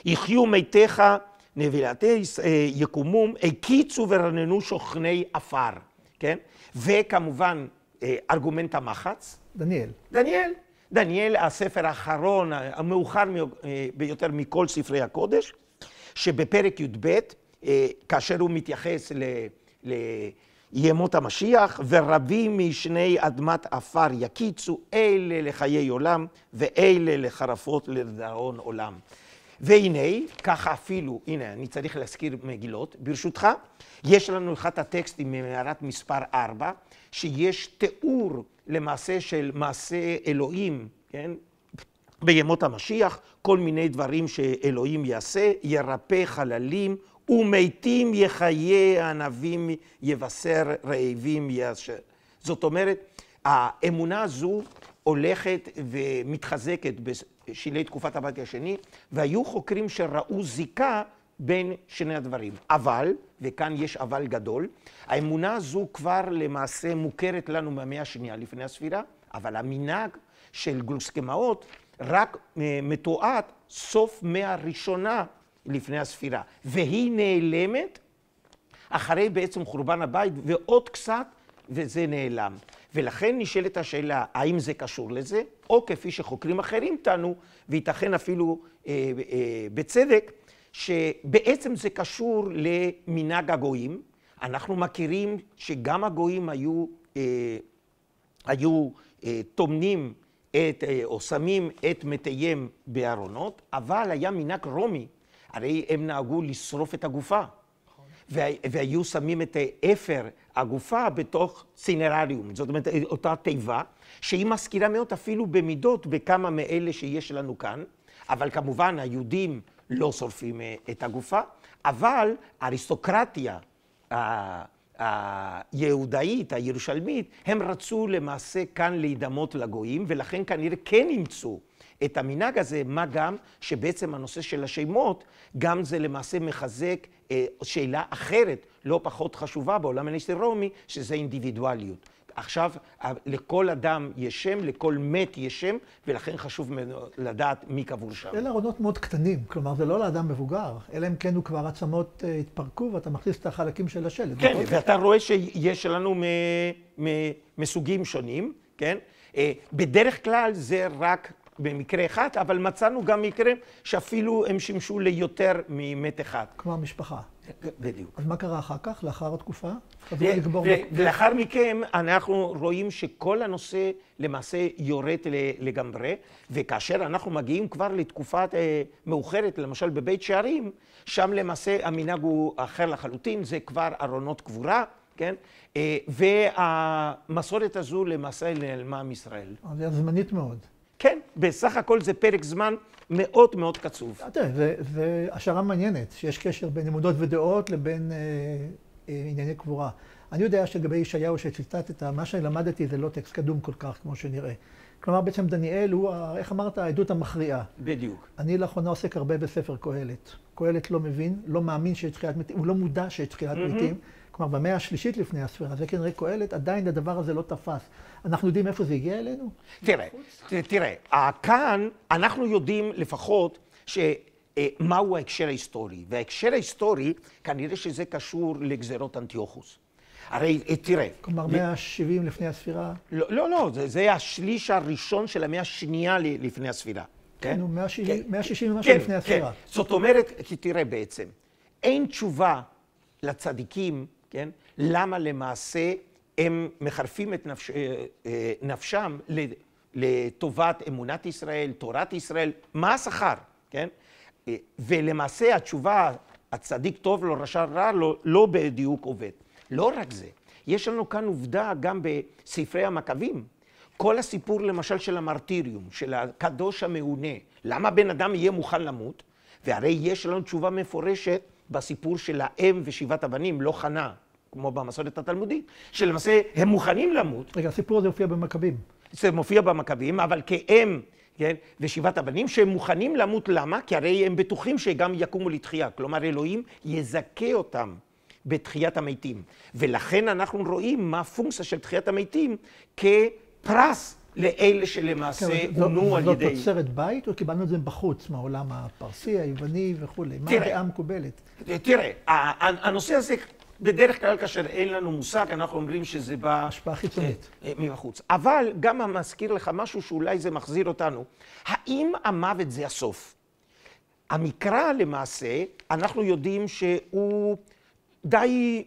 יחיו מתיך נבלתי יקומום, הקיצו ורננו שוכני עפר, כן? וכמובן, ארגומנט המחץ. דניאל, הספר האחרון, המאוחר ביותר מכל ספרי הקודש, שבפרק י"ב, כאשר הוא מתייחס לימות המשיח, ורבים משני אדמת עפר יקיצו, אלה לחיי עולם, ואלה לחרפות לדיראון עולם. והנה, ככה אפילו, הנה, אני צריך להזכיר מגילות, ברשותך, יש לנו אחד הטקסטים ממערת מספר 4, שיש תיאור למעשה של מעשה אלוהים, כן? בימות המשיח, כל מיני דברים שאלוהים יעשה, ירפא חללים, ומתים יחיה ענבים, יבשר רעבים יאשר. זאת אומרת, האמונה הזו הולכת ומתחזקת בשלהי תקופת הבית השני, והיו חוקרים שראו זיקה בין שני הדברים. אבל, וכאן יש אבל גדול, האמונה הזו כבר למעשה מוכרת לנו מהמאה השנייה לפני הספירה, אבל המנהג של גלוקסקמאות רק מתועד סוף מאה הראשונה לפני הספירה, והיא נעלמת אחרי בעצם חורבן הבית ועוד קצת, וזה נעלם. ולכן נשאלת השאלה, האם זה קשור לזה, או כפי שחוקרים אחרים טענו, וייתכן אפילו בצדק, שבעצם זה קשור למנהג הגויים. אנחנו מכירים שגם הגויים היו טומנים או שמים את מתיהם בארונות, אבל היה מנהג רומי, הרי הם נהגו לשרוף את הגופה. והיו שמים את אפר הגופה בתוך צינרריום, זאת אומרת, אותה תיבה, שהיא מזכירה מאוד אפילו במידות בכמה מאלה שיש לנו כאן, אבל כמובן היהודים לא שורפים את הגופה, אבל האריסטוקרטיה היהודאית, הירושלמית, הם רצו למעשה כאן להידמות לגויים, ולכן כנראה כן אימצו את המנהג הזה, מה גם שבעצם הנושא של השמות, גם זה למעשה מחזק שאלה אחרת, לא פחות חשובה בעולם ההלניסטי רומי, שזה אינדיבידואליות. עכשיו, לכל אדם יש שם, לכל מת יש שם, ולכן חשוב לדעת מי קבור שם. אלה ארונות מאוד קטנים, כלומר, זה לא לאדם מבוגר, אלא אם כן הוא כבר עצמות התפרקו, ואתה מכניס את החלקים של השלד. כן, ואתה רואה שיש לנו מסוגים שונים, כן? בדרך כלל זה רק במקרה אחד, אבל מצאנו גם מקרים שאפילו הם שימשו ליותר ממת אחד. כמו המשפחה. בדיוק. אז מה קרה אחר כך, לאחר התקופה? ולאחר מכן אנחנו רואים שכל הנושא למעשה יורד לגמרי, וכאשר אנחנו מגיעים כבר לתקופה מאוחרת, למשל בבית שערים, שם למעשה המנהג הוא אחר לחלוטין, זה כבר ארונות קבורה, כן? והמסורת הזו למעשה נעלמה מישראל. זה זמנית מאוד. כן, בסך הכל זה פרק זמן מאוד מאוד קצוב. תראה, זה השערה מעניינת, שיש קשר בין אמונות ודעות לבין ענייני קבורה. אני יודע שלגבי ישעיהו שציטטת, מה שלמדתי זה לא טקסט קדום כל כך, כמו שנראה. כלומר, בעצם דניאל הוא, איך אמרת, העדות המכריעה. בדיוק. אני לאחרונה עוסק הרבה בספר קהלת. קהלת לא מבין, לא מאמין שיש תחיית מתים, הוא לא מודע שיש תחיית מתים. כלומר, במאה השלישית לפני הספירה, זה כנראה קהלת, עדיין הדבר הזה לא תפס. אנחנו יודעים איפה זה הגיע אלינו? תראה, כאן אנחנו יודעים לפחות מהו ההקשר ההיסטורי. וההקשר ההיסטורי, כנראה שזה קשור לגזרות אנטיוכוס. הרי, תראה... כלומר, 170 לפני הספירה? לא, זה השליש הראשון של המאה השנייה לפני הספירה. כן, הוא 160 ומשהו לפני הספירה. זאת אומרת, כי תראה בעצם, אין תשובה לצדיקים, כן? למה למעשה הם מחרפים את נפשם לטובת אמונת ישראל, תורת ישראל, מה השכר, כן? ולמעשה התשובה, הצדיק טוב לו, רשע רע לו, לא בדיוק עובד. לא רק זה, יש לנו כאן עובדה גם בספרי המכבים. כל הסיפור למשל של המרטיריום, של הקדוש המעונה, למה בן אדם יהיה מוכן למות? והרי יש לנו תשובה מפורשת בסיפור של האם ושבעת הבנים, לא חנה, כמו במסורת התלמודית, שלמעשה הם מוכנים למות. רגע, הסיפור הזה מופיע במכבים. זה מופיע במכבים, אבל כאם, כן, ושבעת הבנים שהם מוכנים למות, למה? כי הרי הם בטוחים שגם יקומו לתחייה. כלומר, אלוהים יזכה אותם בתחיית המתים. ולכן אנחנו רואים מה הפונקציה של תחיית המתים כפרס לאלה שלמעשה עונו על ידי... זאת תוצרת בית או קיבלנו את זה בחוץ, מהעולם הפרסי, היווני וכו'? מה הדעה מקובלת? תראה, הנושא הזה בדרך כלל כאשר אין לנו מושג, אנחנו אומרים שזה בא... השפעה חיצונית. מבחוץ. אבל גם מזכיר לך משהו שאולי זה מחזיר אותנו. האם המוות זה הסוף? המקרא למעשה, אנחנו יודעים שהוא די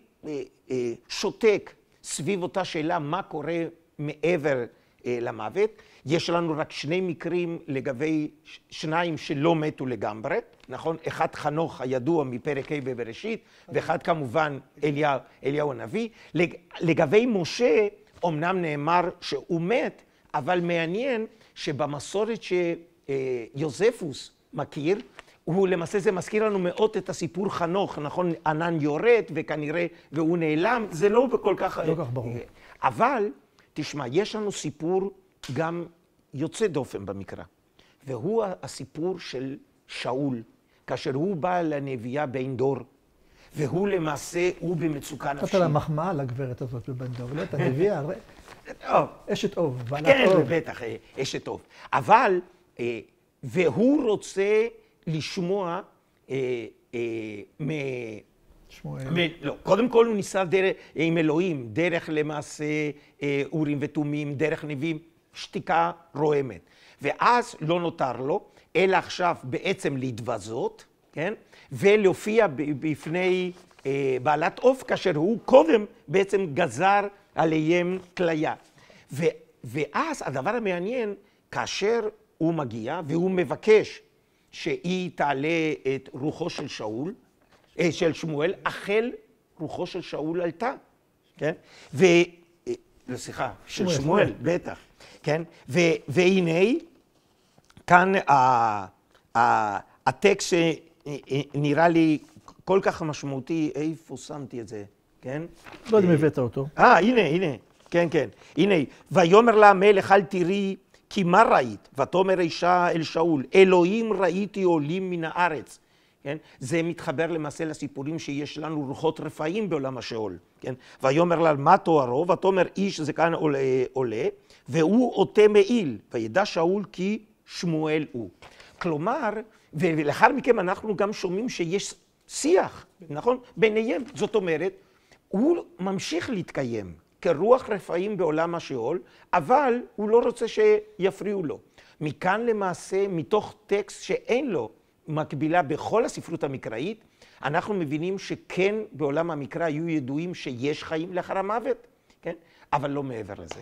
שותק סביב אותה שאלה מה קורה מעבר למוות. יש לנו רק שני מקרים לגבי שניים שלא מתו לגמרי, נכון? אחד חנוך הידוע מפרק ה' בבראשית, ואחד כמובן אליהו הנביא. לגבי משה, אמנם נאמר שהוא מת, אבל מעניין שבמסורת שיוזפוס מכיר, הוא למעשה זה מזכיר לנו מאוד את הסיפור חנוך, נכון? ענן יורד וכנראה, והוא נעלם, זה לא כל כך... לא כך ברור. אבל, תשמע, יש לנו סיפור גם יוצא דופן במקרא, והוא הסיפור של שאול, כאשר הוא בא לנביאה בעין דור, והוא למעשה, הוא במצוקה נפשית. נתת לה מחמאה לגברת הזאת בבעין דור, לא? את הנביאה, אשת אוב, בעלת כן, אוב. בטח, אשת אוב. אבל, והוא רוצה לשמוע לא, קודם כל הוא ניסה עם אלוהים, דרך למעשה אורים ותומים, דרך נביאים, שתיקה רועמת. ואז לא נותר לו, אלא עכשיו בעצם להתבזות, כן? ולהופיע בפני בעלת אוף, כאשר הוא קודם בעצם גזר עליהם כליה. ואז הדבר המעניין, כאשר הוא מגיע והוא מבקש שהיא תעלה את רוחו של שאול, של שמואל, החל רוחו של שאול עלתה, כן? סליחה, של שמואל, בטח, כן? והנה, כאן הטקסט שנראה לי כל כך משמעותי, איפה שמתי את זה, כן? לא יודע אם הבאת אותו. הנה, כן. הנה, ויאמר לה המלך אל תראי, כי מה ראית? ותאמר אישה אל שאול, אלוהים ראיתי עולים מן הארץ. כן? זה מתחבר למעשה לסיפורים שיש לנו רוחות רפאים בעולם השאול. כן? ויאמר לה, מה תוארו? ותאמר איש זקן עולה, והוא עוטה מעיל, וידע שאול כי שמואל הוא. כלומר, ולאחר מכן אנחנו גם שומעים שיש שיח, נכון? ביניהם. זאת אומרת, הוא ממשיך להתקיים כרוח רפאים בעולם השאול, אבל הוא לא רוצה שיפריעו לו. מכאן למעשה, מתוך טקסט שאין לו מקבילה בכל הספרות המקראית, אנחנו מבינים שכן בעולם המקרא היו ידועים שיש חיים לאחר המוות, כן? אבל לא מעבר לזה.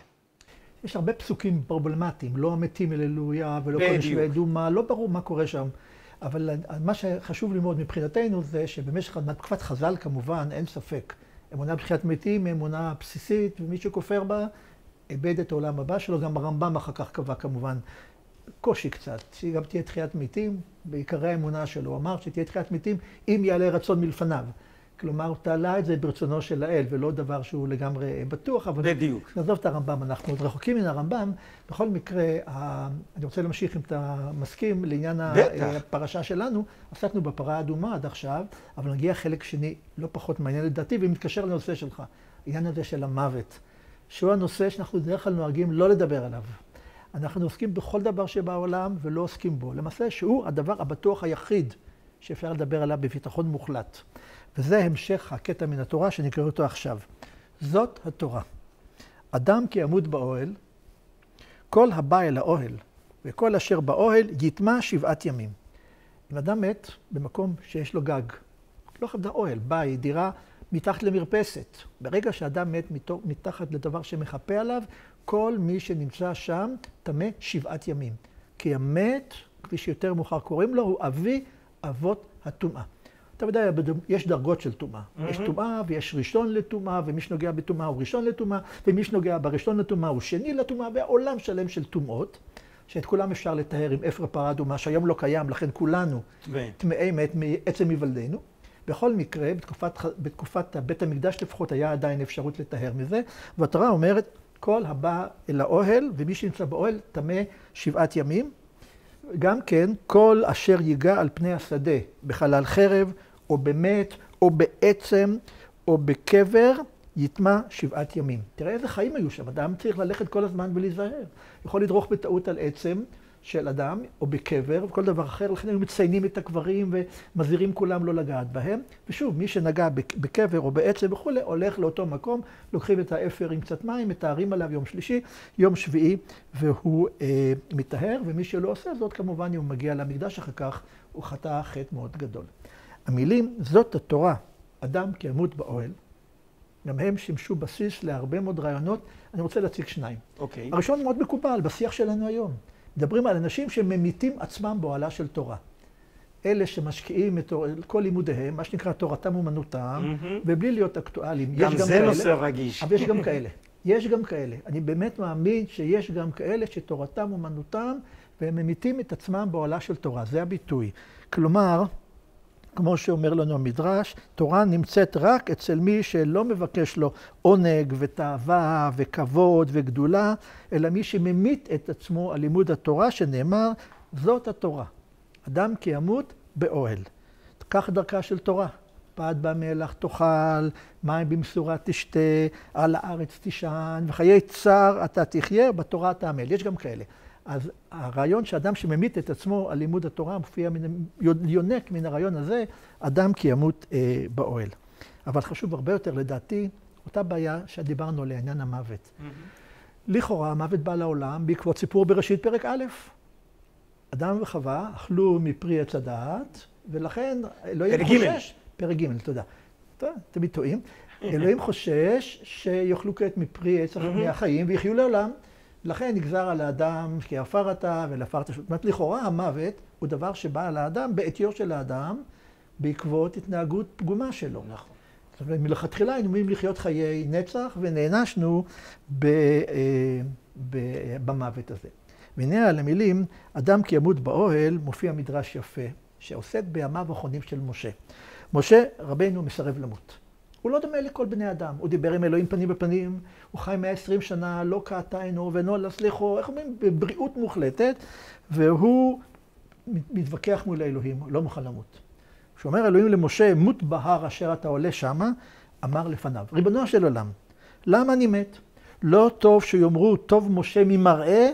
יש הרבה פסוקים פרובלמטיים, לא המתים אללויה ולא כל יושבי דומה, לא ברור מה קורה שם. אבל מה שחשוב ללמוד מבחינתנו זה שבמשך תקופת חז"ל כמובן אין ספק. אמונה בתחיית מתים היא אמונה בסיסית, ומי שכופר בה איבד את העולם הבא שלו. גם הרמב"ם אחר כך קבע כמובן קושי קצת, שהיא גם תהיה תחיית מתים, בעיקרי האמונה שלו. הוא אמר שתהיה תחיית מתים אם יעלה רצון מלפניו. כלומר, הוא תעלה את זה ברצונו של האל, ולא דבר שהוא לגמרי בטוח, אבל... בדיוק. נעזוב את הרמב"ם, אנחנו עוד רחוקים מן הרמב"ם. בכל מקרה, אני רוצה להמשיך, אם אתה מסכים, לעניין הפרשה שלנו. עסקנו בפרה האדומה עד עכשיו, אבל נגיע חלק שני, לא פחות מעניין לדעתי, ומתקשר לנושא שלך. העניין הזה של המוות, שהוא הנושא שאנחנו בדרך כלל נוהגים לא לדבר עליו. אנחנו עוסקים בכל דבר שבעולם ולא עוסקים בו. למעשה, שהוא הדבר הבטוח היחיד שאפשר לדבר עליו בביטחון מוחלט. וזה המשך הקטע מן התורה שנקרא אותו עכשיו. זאת התורה. אדם כי ימות באוהל, כל הבא אל האוהל וכל אשר באוהל יטמע 7 ימים. אם אדם מת במקום שיש לו גג, לא חייב אוהל, בית, דירה, מתחת למרפסת. ברגע שאדם מת מתחת לדבר שמחפה עליו, כל מי שנמצא שם טמא 7 ימים. כי המת, כפי שיותר מאוחר קוראים לו, הוא אבי אבות הטומאה. אתה יודע, יש דרגות של טומאה. יש טומאה ויש ראשון לטומאה, ומי שנוגע בטומאה הוא ראשון לטומאה, ומי שנוגע בראשון לטומאה הוא שני לטומאה, ועולם שלם של טומאות, שאת כולם אפשר לטהר עם אפר פרה אדומה, שהיום לא קיים, לכן כולנו טמאי מת מעצם היוולדנו. בכל מקרה, בתקופת בית המקדש לפחות היה עדיין אפשרות לטהר מזה, והתורה אומרת, כל הבא אל האוהל, ומי שנמצא באוהל טמא 7 ימים. גם כן, כל אשר ייגע על פני השדה, בחלל חרב, או במת, או בעצם, או בקבר, יטמע 7 ימים. תראה איזה חיים היו שם. אדם צריך ללכת כל הזמן ולהיזהר. יכול לדרוך בטעות על עצם של אדם, או בקבר, וכל דבר אחר. לכן היו מציינים את הקברים ומזהירים כולם לא לגעת בהם. ושוב, מי שנגע בקבר או בעצם וכו', הולך לאותו מקום, לוקחים את האפר עם קצת מים, מתארים עליו יום שלישי, יום שביעי, והוא מטהר. ומי שלא עושה זאת, כמובן, אם הוא מגיע למקדש אחר כך, הוא חטא חטא מאוד גדול. המילים, זאת התורה, אדם כי ימות באוהל, גם הם שימשו בסיס להרבה מאוד רעיונות. אני רוצה להציג 2. אוקיי. הראשון מאוד מקובל בשיח שלנו היום. מדברים על אנשים שממיתים עצמם באוהלה של תורה. אלה שמשקיעים את כל לימודיהם, מה שנקרא תורתם אומנותם, ובלי להיות אקטואליים. גם זה נושא רגיש. אבל יש גם כאלה. יש גם כאלה. אני באמת מאמין שיש גם כאלה שתורתם אומנותם, והם ממיתים את עצמם באוהלה של תורה. זה הביטוי. כלומר, כמו שאומר לנו המדרש, תורה נמצאת רק אצל מי שלא מבקש לו עונג ותאווה וכבוד וגדולה, אלא מי שממית את עצמו על לימוד התורה, שנאמר, זאת התורה. אדם כי ימות באוהל. כך דרכה של תורה. פת במלח תאכל, מים במשורה תשתה, על הארץ תישן, וחיי צער אתה תחיה, בתורה תעמל. יש גם כאלה. אז הרעיון שאדם שממית את עצמו על לימוד התורה מופיע יונק מן הרעיון הזה, אדם כי ימות באוהל. אבל חשוב הרבה יותר לדעתי, אותה בעיה שדיברנו עליה, עניין המוות. לכאורה המוות בא לעולם בעקבות סיפור בראשית פרק א'. אדם וחווה אכלו מפרי עץ הדעת, ולכן אלוהים חושש... פרק ג', תודה. תמיד טועים. אלוהים חושש שיאכלו כעת מפרי עץ החיים ויחיו לעולם. לכן נגזר על האדם כי עפר אתה ולעפר תשוט. זאת אומרת, לכאורה המוות הוא דבר שבא על האדם בעטיו של האדם בעקבות התנהגות פגומה שלו. נכון. זאת אומרת, מלכתחילה היינו אומרים לחיות חיי נצח ונענשנו במוות הזה. והנה על המילים, אדם כי ימות באוהל, מופיע מדרש יפה שעוסק בימיו האחרונים של משה. משה רבנו מסרב למות. הוא לא דומה לכל בני אדם. הוא דיבר עם אלוהים פנים בפנים, הוא חי 120 שנה, לא קעתה עינו ואינו להצליחו, איך אומרים? בבריאות מוחלטת, והוא מתווכח מול האלוהים, לא מוכן למות. כשאומר אלוהים למשה, מות בהר אשר אתה עולה שמה, אמר לפניו, ריבונו של עולם, למה אני מת? לא טוב שיאמרו טוב משה ממראה,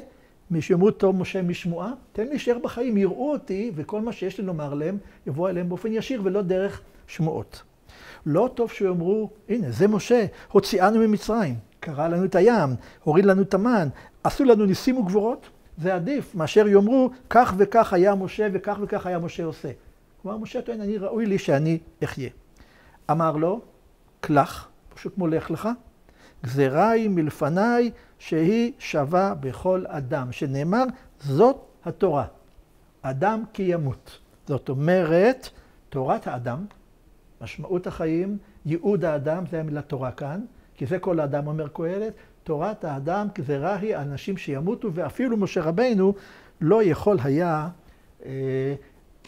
שיאמרו טוב משה משמועה? תן לי להישאר בחיים, יראו אותי, וכל מה שיש לי לומר להם, יבוא אליהם באופן ישיר ולא דרך שמועות. לא טוב שיאמרו, הנה, זה משה, הוציאנו ממצרים, קרא לנו את הים, הוריד לנו את המן, עשו לנו ניסים וגבורות, זה עדיף, מאשר יאמרו, כך וכך היה משה וכך וכך היה משה עושה. כלומר, משה טוען, אני ראוי לי שאני אחיה. אמר לו, קלח, פשוט מולך לך, גזירה היא מלפניי שהיא שווה בכל אדם, שנאמר, זאת התורה, אדם כי ימות. זאת אומרת, תורת האדם, משמעות החיים, ייעוד האדם, זה המילה תורה כאן, כי זה כל האדם אומר קהלת, תורת האדם גזירה היא אנשים שימותו, ואפילו משה רבינו לא יכול היה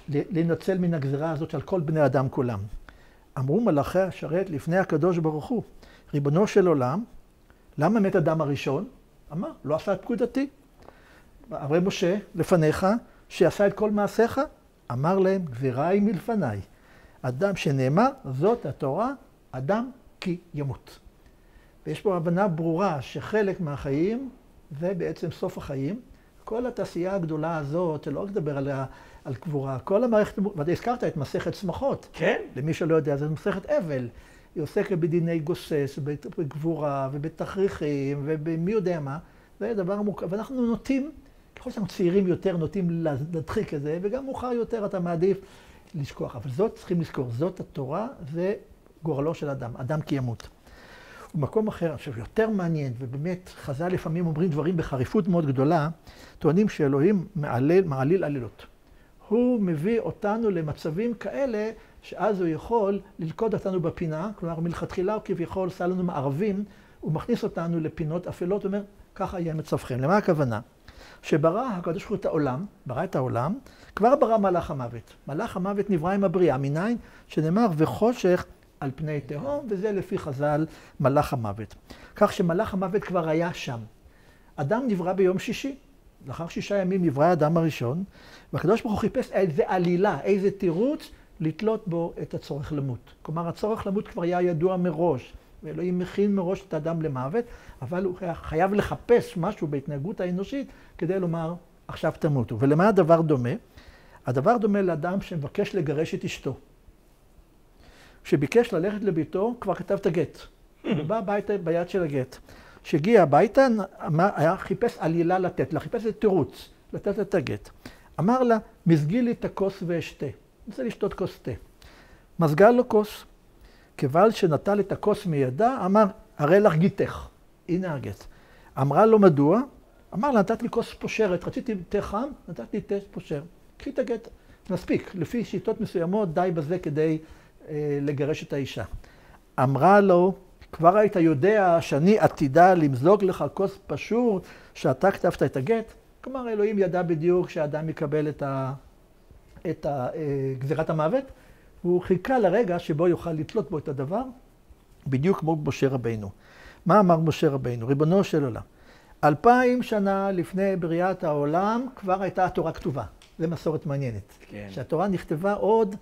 לנצל מן הגזירה הזאת על כל בני אדם כולם. אמרו מלאכי השרת לפני הקדוש ברוך הוא, ריבונו של עולם, למה מת אדם הראשון? אמר, לא עשה את פקודתי. הרי משה לפניך, שעשה את כל מעשיך, אמר להם, גזירה היא מלפניי. אדם שנאמר, זאת התורה, אדם כי ימות. ויש פה הבנה ברורה שחלק מהחיים זה בעצם סוף החיים. כל התעשייה הגדולה הזאת, שלא רק לדבר על קבורה, כל המערכת, ואתה הזכרת את מסכת שמחות. כן. למי שלא יודע, זה מסכת אבל. היא עוסקת בדיני גוסס, בגבורה ובתכריכים ובמי יודע מה. זה דבר מורכב. ואנחנו נוטים, ככל שאנחנו צעירים יותר, נוטים להדחיק את זה, וגם מאוחר יותר אתה מעדיף לשכוח. אבל זאת צריכים לזכור, זאת התורה, זה גורלו של אדם, אדם כי ימות. ומקום אחר, עכשיו יותר מעניין, ובאמת חז"ל לפעמים אומרים דברים בחריפות מאוד גדולה, טוענים שאלוהים מעליל עלילות. הוא מביא אותנו למצבים כאלה, שאז הוא יכול ללכוד אותנו בפינה, כלומר מלכתחילה הוא כביכול עשה לנו מערבים, הוא מכניס אותנו לפינות אפלות, ואומר, ככה יהיה מצבכם. למה הכוונה? שברא הקדוש ברוך הוא את העולם, ברא את העולם, כבר ברא מלאך המוות. מלאך המוות נברא עם הבריאה, מניין שנאמר וחושך על פני תהום, וזה לפי חז"ל מלאך המוות. כך שמלאך המוות כבר היה שם. אדם נברא ביום שישי. לאחר 6 ימים נברא האדם הראשון, והקדוש ברוך הוא חיפש איזה עלילה, איזה תירוץ לתלות בו את הצורך למות. כלומר, הצורך למות כבר היה ידוע מראש, ואלוהים מכין מראש את האדם למוות, אבל הוא חייב לחפש משהו בהתנהגות האנושית כדי לומר, עכשיו תמותו. ולמה הדבר דומה? הדבר דומה לאדם שמבקש לגרש את אשתו. כשביקש ללכת לביתו, כבר כתב את הגט. הוא בא הביתה ביד של הגט. כשהגיע הביתה, חיפש עלילה לתת לה, חיפש את תירוץ, לתת את הגט. אמר לה, מזגי לי את הכוס ואשתה. אני רוצה לשתות כוס תה. מזגה לו כוס. כיוון שנטל את הכוס מידה, אמר, הרי לך גיתך. הנה הגט. אמרה לו, מדוע? אמר לה, נתת לי כוס פושרת, רציתי תה חם, נתת לי תה פושר. קחי את הגט. מספיק, לפי שיטות מסוימות, די בזה כדי לגרש את האישה. אמרה לו, כבר היית יודע שאני עתידה למזוג לך כוס פשור שאתה כתבת את הגט? כלומר, אלוהים ידע בדיוק שהאדם יקבל את גזירת המוות, והוא חיכה לרגע שבו יוכל לתלות בו את הדבר, בדיוק כמו משה רבינו. מה אמר משה רבינו? ריבונו של עולם. 2000 שנה לפני בריאת העולם כבר הייתה התורה כתובה. זו מסורת מעניינת. כן. שהתורה נכתבה עוד,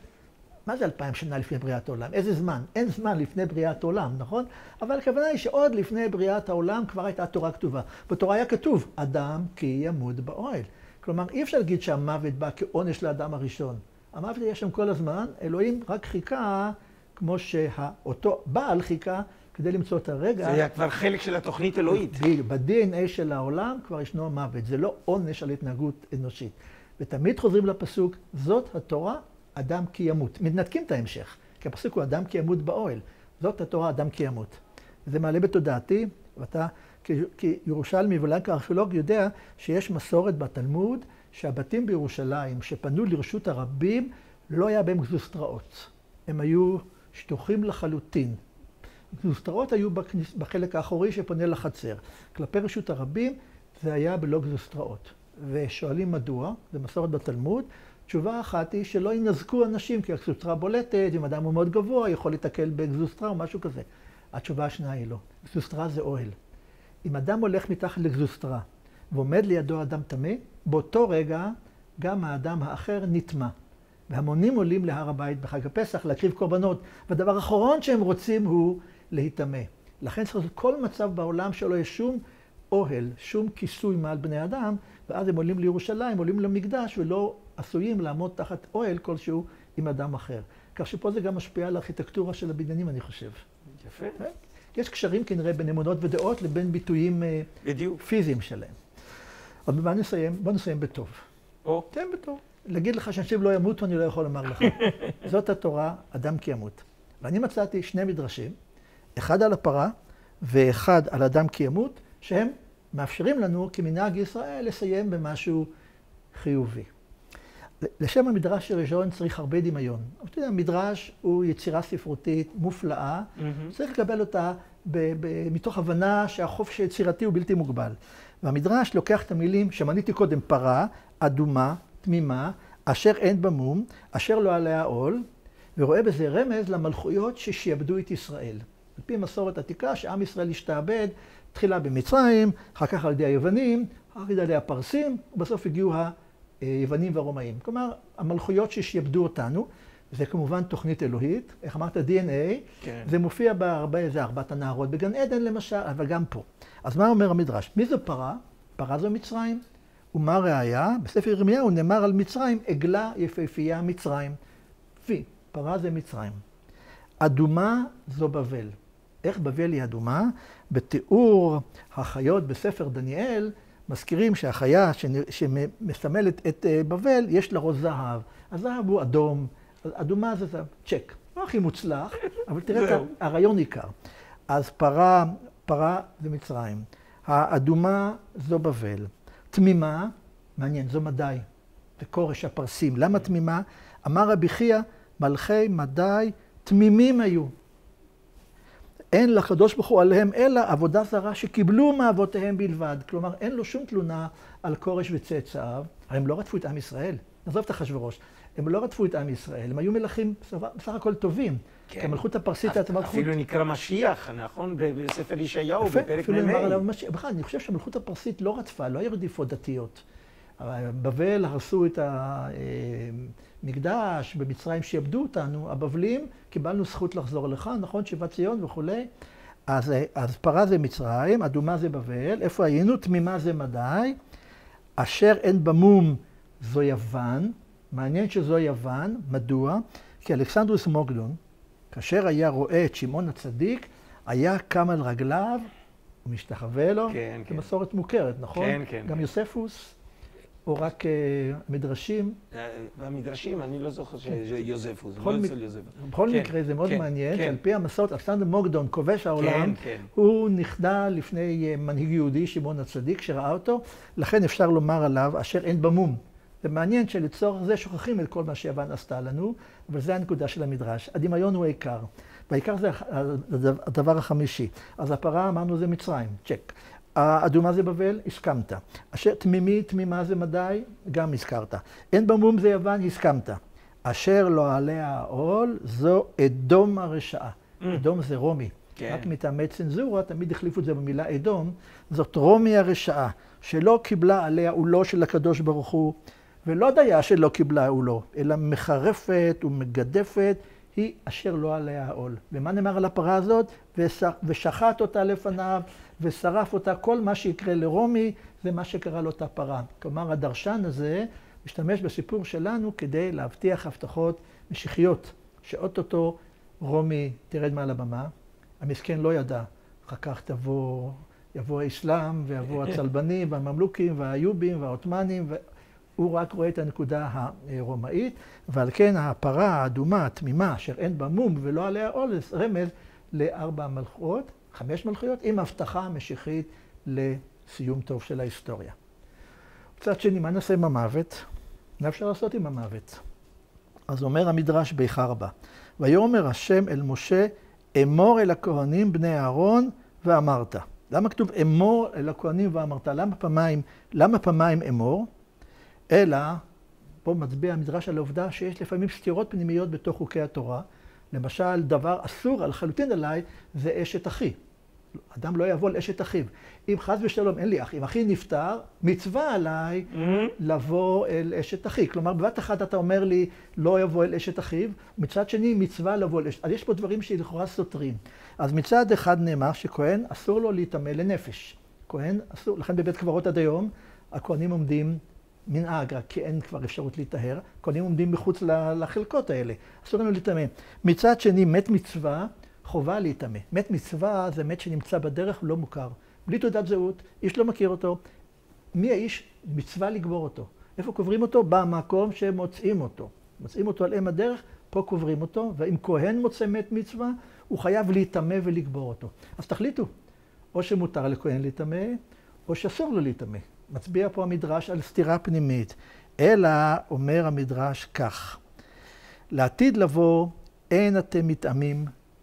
מה זה 2000 שנה לפני בריאת העולם? איזה זמן? אין זמן לפני בריאת העולם, נכון? אבל הכוונה היא שעוד לפני בריאת העולם כבר הייתה התורה כתובה. בתורה היה כתוב, אדם כי ימות באוהל. כלומר, אי אפשר להגיד שהמוות בא כעונש לאדם הראשון. המוות היה שם כל הזמן, אלוהים רק חיכה, כמו שאותו בעל חיכה, כדי למצוא את הרגע. זה היה כבר חלק של התוכנית אלוהית. ב-DNA של העולם כבר ישנו המוות. זה לא עונש על התנהגות אנושית. ותמיד חוזרים לפסוק, זאת התורה, אדם כי ימות. מתנתקים את ההמשך, כי הפסוק הוא אדם כי ימות באוהל. זאת התורה, אדם כי ימות. זה מעלה בתודעתי, ואתה כירושלמי ואולי כארכיאולוג יודע שיש מסורת בתלמוד שהבתים בירושלים שפנו לרשות הרבים לא היה בהם גזוסטראות. הם היו שטוחים לחלוטין. גזוסטראות היו בחלק האחורי שפונה לחצר. כלפי רשות הרבים זה היה בלא גזוסטראות. ושואלים מדוע, זה מסורת בתלמוד, תשובה אחת היא שלא ינזקו אנשים, כי הגזוסטרה בולטת, אם אדם הוא מאוד גבוה, יכול להתקל בגזוסטרה או משהו כזה. התשובה השנייה היא לא. גזוסטרה זה אוהל. אם אדם הולך מתחת לגזוסטרה ועומד לידו אדם טמא, באותו רגע גם האדם האחר נטמא. והמונים עולים להר הבית בחג הפסח להקריב קורבנות, והדבר האחרון שהם רוצים הוא להיטמא. לכן צריך לעשות כל מצב בעולם שלא יש שום אוהל, שום כיסוי מעל בני אדם, ואז הם עולים לירושלים, עולים למקדש, ולא עשויים לעמוד תחת אוהל כלשהו עם אדם אחר. כך שפה זה גם משפיע על הארכיטקטורה של הבניינים, אני חושב. יפה. יש קשרים כנראה בין אמונות ודעות לבין ביטויים פיזיים שלהם. אבל במה נסיים? בוא נסיים בטוב. תן בטוב. להגיד לך שאנשים לא ימותו, אני לא יכול לומר לך. זאת התורה, אדם כי ימות. ואני מצאתי 2 מדרשים, אחד על הפרה ואחד על אדם כי ימות, שהם מאפשרים לנו כמנהג ישראל לסיים במשהו חיובי. לשם המדרש הראשון צריך הרבה דמיון. אתה יודע, המדרש הוא יצירה ספרותית מופלאה, צריך לקבל אותה מתוך הבנה שהחופש היצירתי הוא בלתי מוגבל. והמדרש לוקח את המילים שמניתי קודם, פרה, אדומה, תמימה, אשר אין בה מום, אשר לא עליה עול, ורואה בזה רמז למלכויות ששיעבדו את ישראל. על פי מסורת עתיקה שעם ישראל השתעבד, תחילה במצרים, אחר כך על ידי היוונים, אחר כך על ידי הפרסים, ובסוף הגיעו היוונים והרומאים. כלומר, המלכויות ששיעבדו אותנו, זה כמובן תוכנית אלוהית, איך אמרת DNA, כן. זה מופיע זה ארבעת הנהרות בגן עדן למשל, אבל גם פה. אז מה אומר המדרש? מי זו פרה? פרה זו מצרים. ומה ראיה? בספר ירמיהו נאמר על מצרים, עגלה יפהפייה מצרים. פרה זה מצרים. אדומה זו בבל. איך בבל היא אדומה? בתיאור החיות בספר דניאל, מזכירים שהחיה שמסמלת את בבל, יש לה ראש זהב. הזהב הוא אדום, אדומה זה זהב. צ'ק. לא הכי מוצלח, אבל תראה, הרעיון עיקר. אז פרה זה מצרים. האדומה זו בבל. תמימה, מעניין, זו מדי. זה כורש הפרסים. למה תמימה? אמר רבי חייא, מלכי מדי תמימים היו. אין לקדוש ברוך הוא עליהם אלא עבודה זרה שקיבלו מאבותיהם בלבד. כלומר, אין לו שום תלונה על כורש וצאצאיו. הם לא רדפו את עם ישראל. נעזוב את אחשוורוש. הם לא רדפו את עם ישראל. הם היו מלכים בסך הכל טובים. כן. כי המלכות הפרסית הייתה מלכות... אפילו נקרא משיח, נכון? בספר ישעיהו, בפרק מ"ה. בכלל, אני חושב שהמלכות הפרסית לא רדפה, לא היו רדיפות דתיות. בבל הרסו את המקדש, במצרים שיעבדו אותנו, הבבלים, קיבלנו זכות לחזור לכאן, נכון? שיבת ציון וכולי. אז פרה זה מצרים, אדומה זה בבל, איפה היינו? תמימה זה מדי, אשר אין במום זו יוון, מעניין שזו יוון, מדוע? כי אלכסנדרוס מוקדון, כאשר היה רואה את שמעון הצדיק, היה קם על רגליו ומשתחווה לו. כן, זו מסורת מוכרת, נכון? כן, כן. גם יוספוס, או רק מדרשים. במדרשים, אני לא זוכר שיוזפוס, לא אצל יוזפוס. בכל מקרה, זה מאוד מעניין, שעל פי המסורת, אלכסנדר מוקדון, כובש העולם, הוא נכנע לפני מנהיג יהודי, שמעון הצדיק, שראה אותו, לכן אפשר לומר עליו, אשר אין במום. זה מעניין שלצורך זה שוכחים את כל מה שיוון עשתה לנו, אבל זה הנקודה של המדרש. הדמיון הוא העיקר. והעיקר זה הדבר החמישי. אז הפרה, אמרנו, זה מצרים, צ'ק. האדומה זה בבל, הסכמת. אשר תמימה זה מדי, גם הזכרת. אין במום זה יוון, הסכמת. אשר לא עליה העול, זו אדום הרשעה. אדום זה רומי. רק מטעמי צנזורה, תמיד החליפו את זה במילה אדום. זאת רומי הרשעה, שלא קיבלה עליה עולו של הקדוש ברוך הוא, ולא דייה שלא קיבלה עולו, אלא מחרפת ומגדפת, היא אשר לא עליה העול. ומה נאמר על הפרה הזאת? ושחט אותה לפניו, ושרף אותה. כל מה שיקרה לרומי, זה מה שקרה לאותה פרה. כלומר, הדרשן הזה משתמש בסיפור שלנו כדי להבטיח הבטחות משיחיות, שאו-טו-טו רומי תרד מעל הבמה. המסכן לא ידע, אחר כך יבוא האסלאם, ויבוא הצלבנים, והממלוכים, והאיובים, והעות'מאנים, הוא רק רואה את הנקודה הרומאית, ועל כן הפרה האדומה, התמימה, אשר אין בה מום ולא עליה עול, רמז לארבע מלכות, 5 מלכויות, עם הבטחה משיחית לסיום טוב של ההיסטוריה. מצד שני, מה נעשה עם המוות? מה אפשר לעשות עם המוות? אז אומר המדרש באיכה רבה, ויאמר השם אל משה, אמור אל הכהנים בני אהרון ואמרת. למה כתוב אמור אל הכהנים ואמרת? למה פעמיים אמור? אלא, פה מצביע המדרש על העובדה שיש לפעמים סתירות פנימיות בתוך חוקי התורה. למשל, דבר אסור על חלוטין עליי זה אשת אחי. אדם לא יבוא לאשת אחיו. אם חס ושלום אין לי אח, אם אחי נפטר, מצווה עליי לבוא אל אשת אחי. כלומר, בבת אחת אתה אומר לי לא יבוא אל אשת אחיו, מצד שני מצווה לבוא אל אשת. אז יש פה דברים שלכאורה סותרים. אז מצד אחד נאמר שכהן אסור לו להיטמא לנפש. כהן אסור, לכן בבית קברות עד היום, הכהנים עומדים מנהג, כי אין כבר אפשרות להיטהר, כהנים עומדים מחוץ לחלקות האלה. אסור לנו להיטמא. מצד שני, מת מצווה, חובה להיטמא. מת מצווה זה מת שנמצא בדרך לא מוכר. בלי תעודת זהות, איש לא מכיר אותו. מי האיש? מצווה לגבור אותו. איפה קוברים אותו? במקום שמוצאים אותו. מוצאים אותו על אם הדרך, פה קוברים אותו, ואם כהן מוצא מת מצווה, הוא חייב להיטמא ולגבור אותו. אז תחליטו, או שמותר לכהן להיטמא, או שאסור לו להיטמא. מצביע פה המדרש על סתירה פנימית. אלא אומר המדרש כך, לעתיד לבוא אין אתם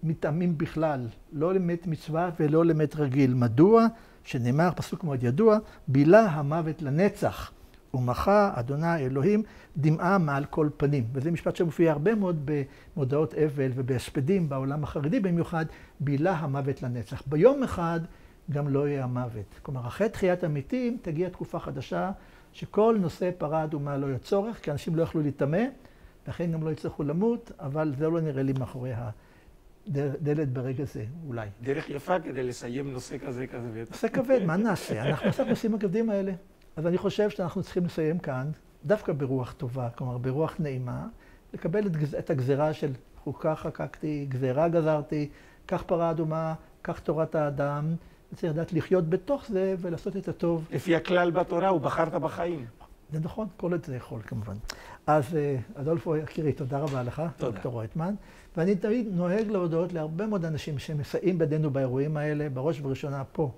מתאמים בכלל, לא למת מצווה ולא למת רגיל. מדוע? שנאמר, פסוק מאוד ידוע, בילה המוות לנצח, ומחה אדוני אלוהים דמעה מעל כל פנים. וזה משפט שמופיע הרבה מאוד במודעות אבל ובהספדים בעולם החרדי במיוחד, בילה המוות לנצח. ביום אחד גם לא יהיה המוות. כלומר, אחרי תחיית המתים תגיע תקופה חדשה שכל נושא פרה אדומה לא יהיה צורך, כי אנשים לא יכלו להתאמה, לכן גם לא יצטרכו למות, אבל זה לא נראה לי מאחורי הדלת ברגע זה, אולי. דרך יפה כדי לסיים נושא כזה. נושא כבד, מה נעשה? אנחנו עושים נושאים הכבדים האלה. אז אני חושב שאנחנו צריכים לסיים כאן, דווקא ברוח טובה, כלומר ברוח נעימה, לקבל את הגזרה של חוקה חקקתי, גזרה גזרתי, כך פרה אדומה, כך תורת האדם, וצריך לדעת לחיות בתוך זה ולעשות את הטוב. לפי הכלל בתורה, ובחרת בחיים. זה נכון, כל את זה יכול כמובן. אז אדולפו יקירי, תודה רבה לך, דוקטור רויטמן. ואני תמיד נוהג להודות להרבה מאוד אנשים שמסייעים בידינו באירועים האלה, בראש ובראשונה פה,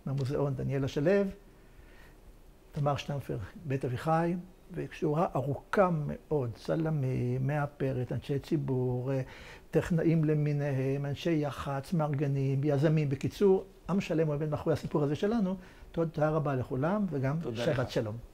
במוזיאון דניאלה שלו, תמר שטמפר, בית אביחי, ושורה ארוכה מאוד, צלמים, מאפרת, אנשי ציבור, טכנאים למיניהם, אנשי יח"צ, מארגנים, יזמים, בקיצור, עם שלם עובד מאחורי הסיפור הזה שלנו. תודה רבה לכולם, וגם שבת שלום.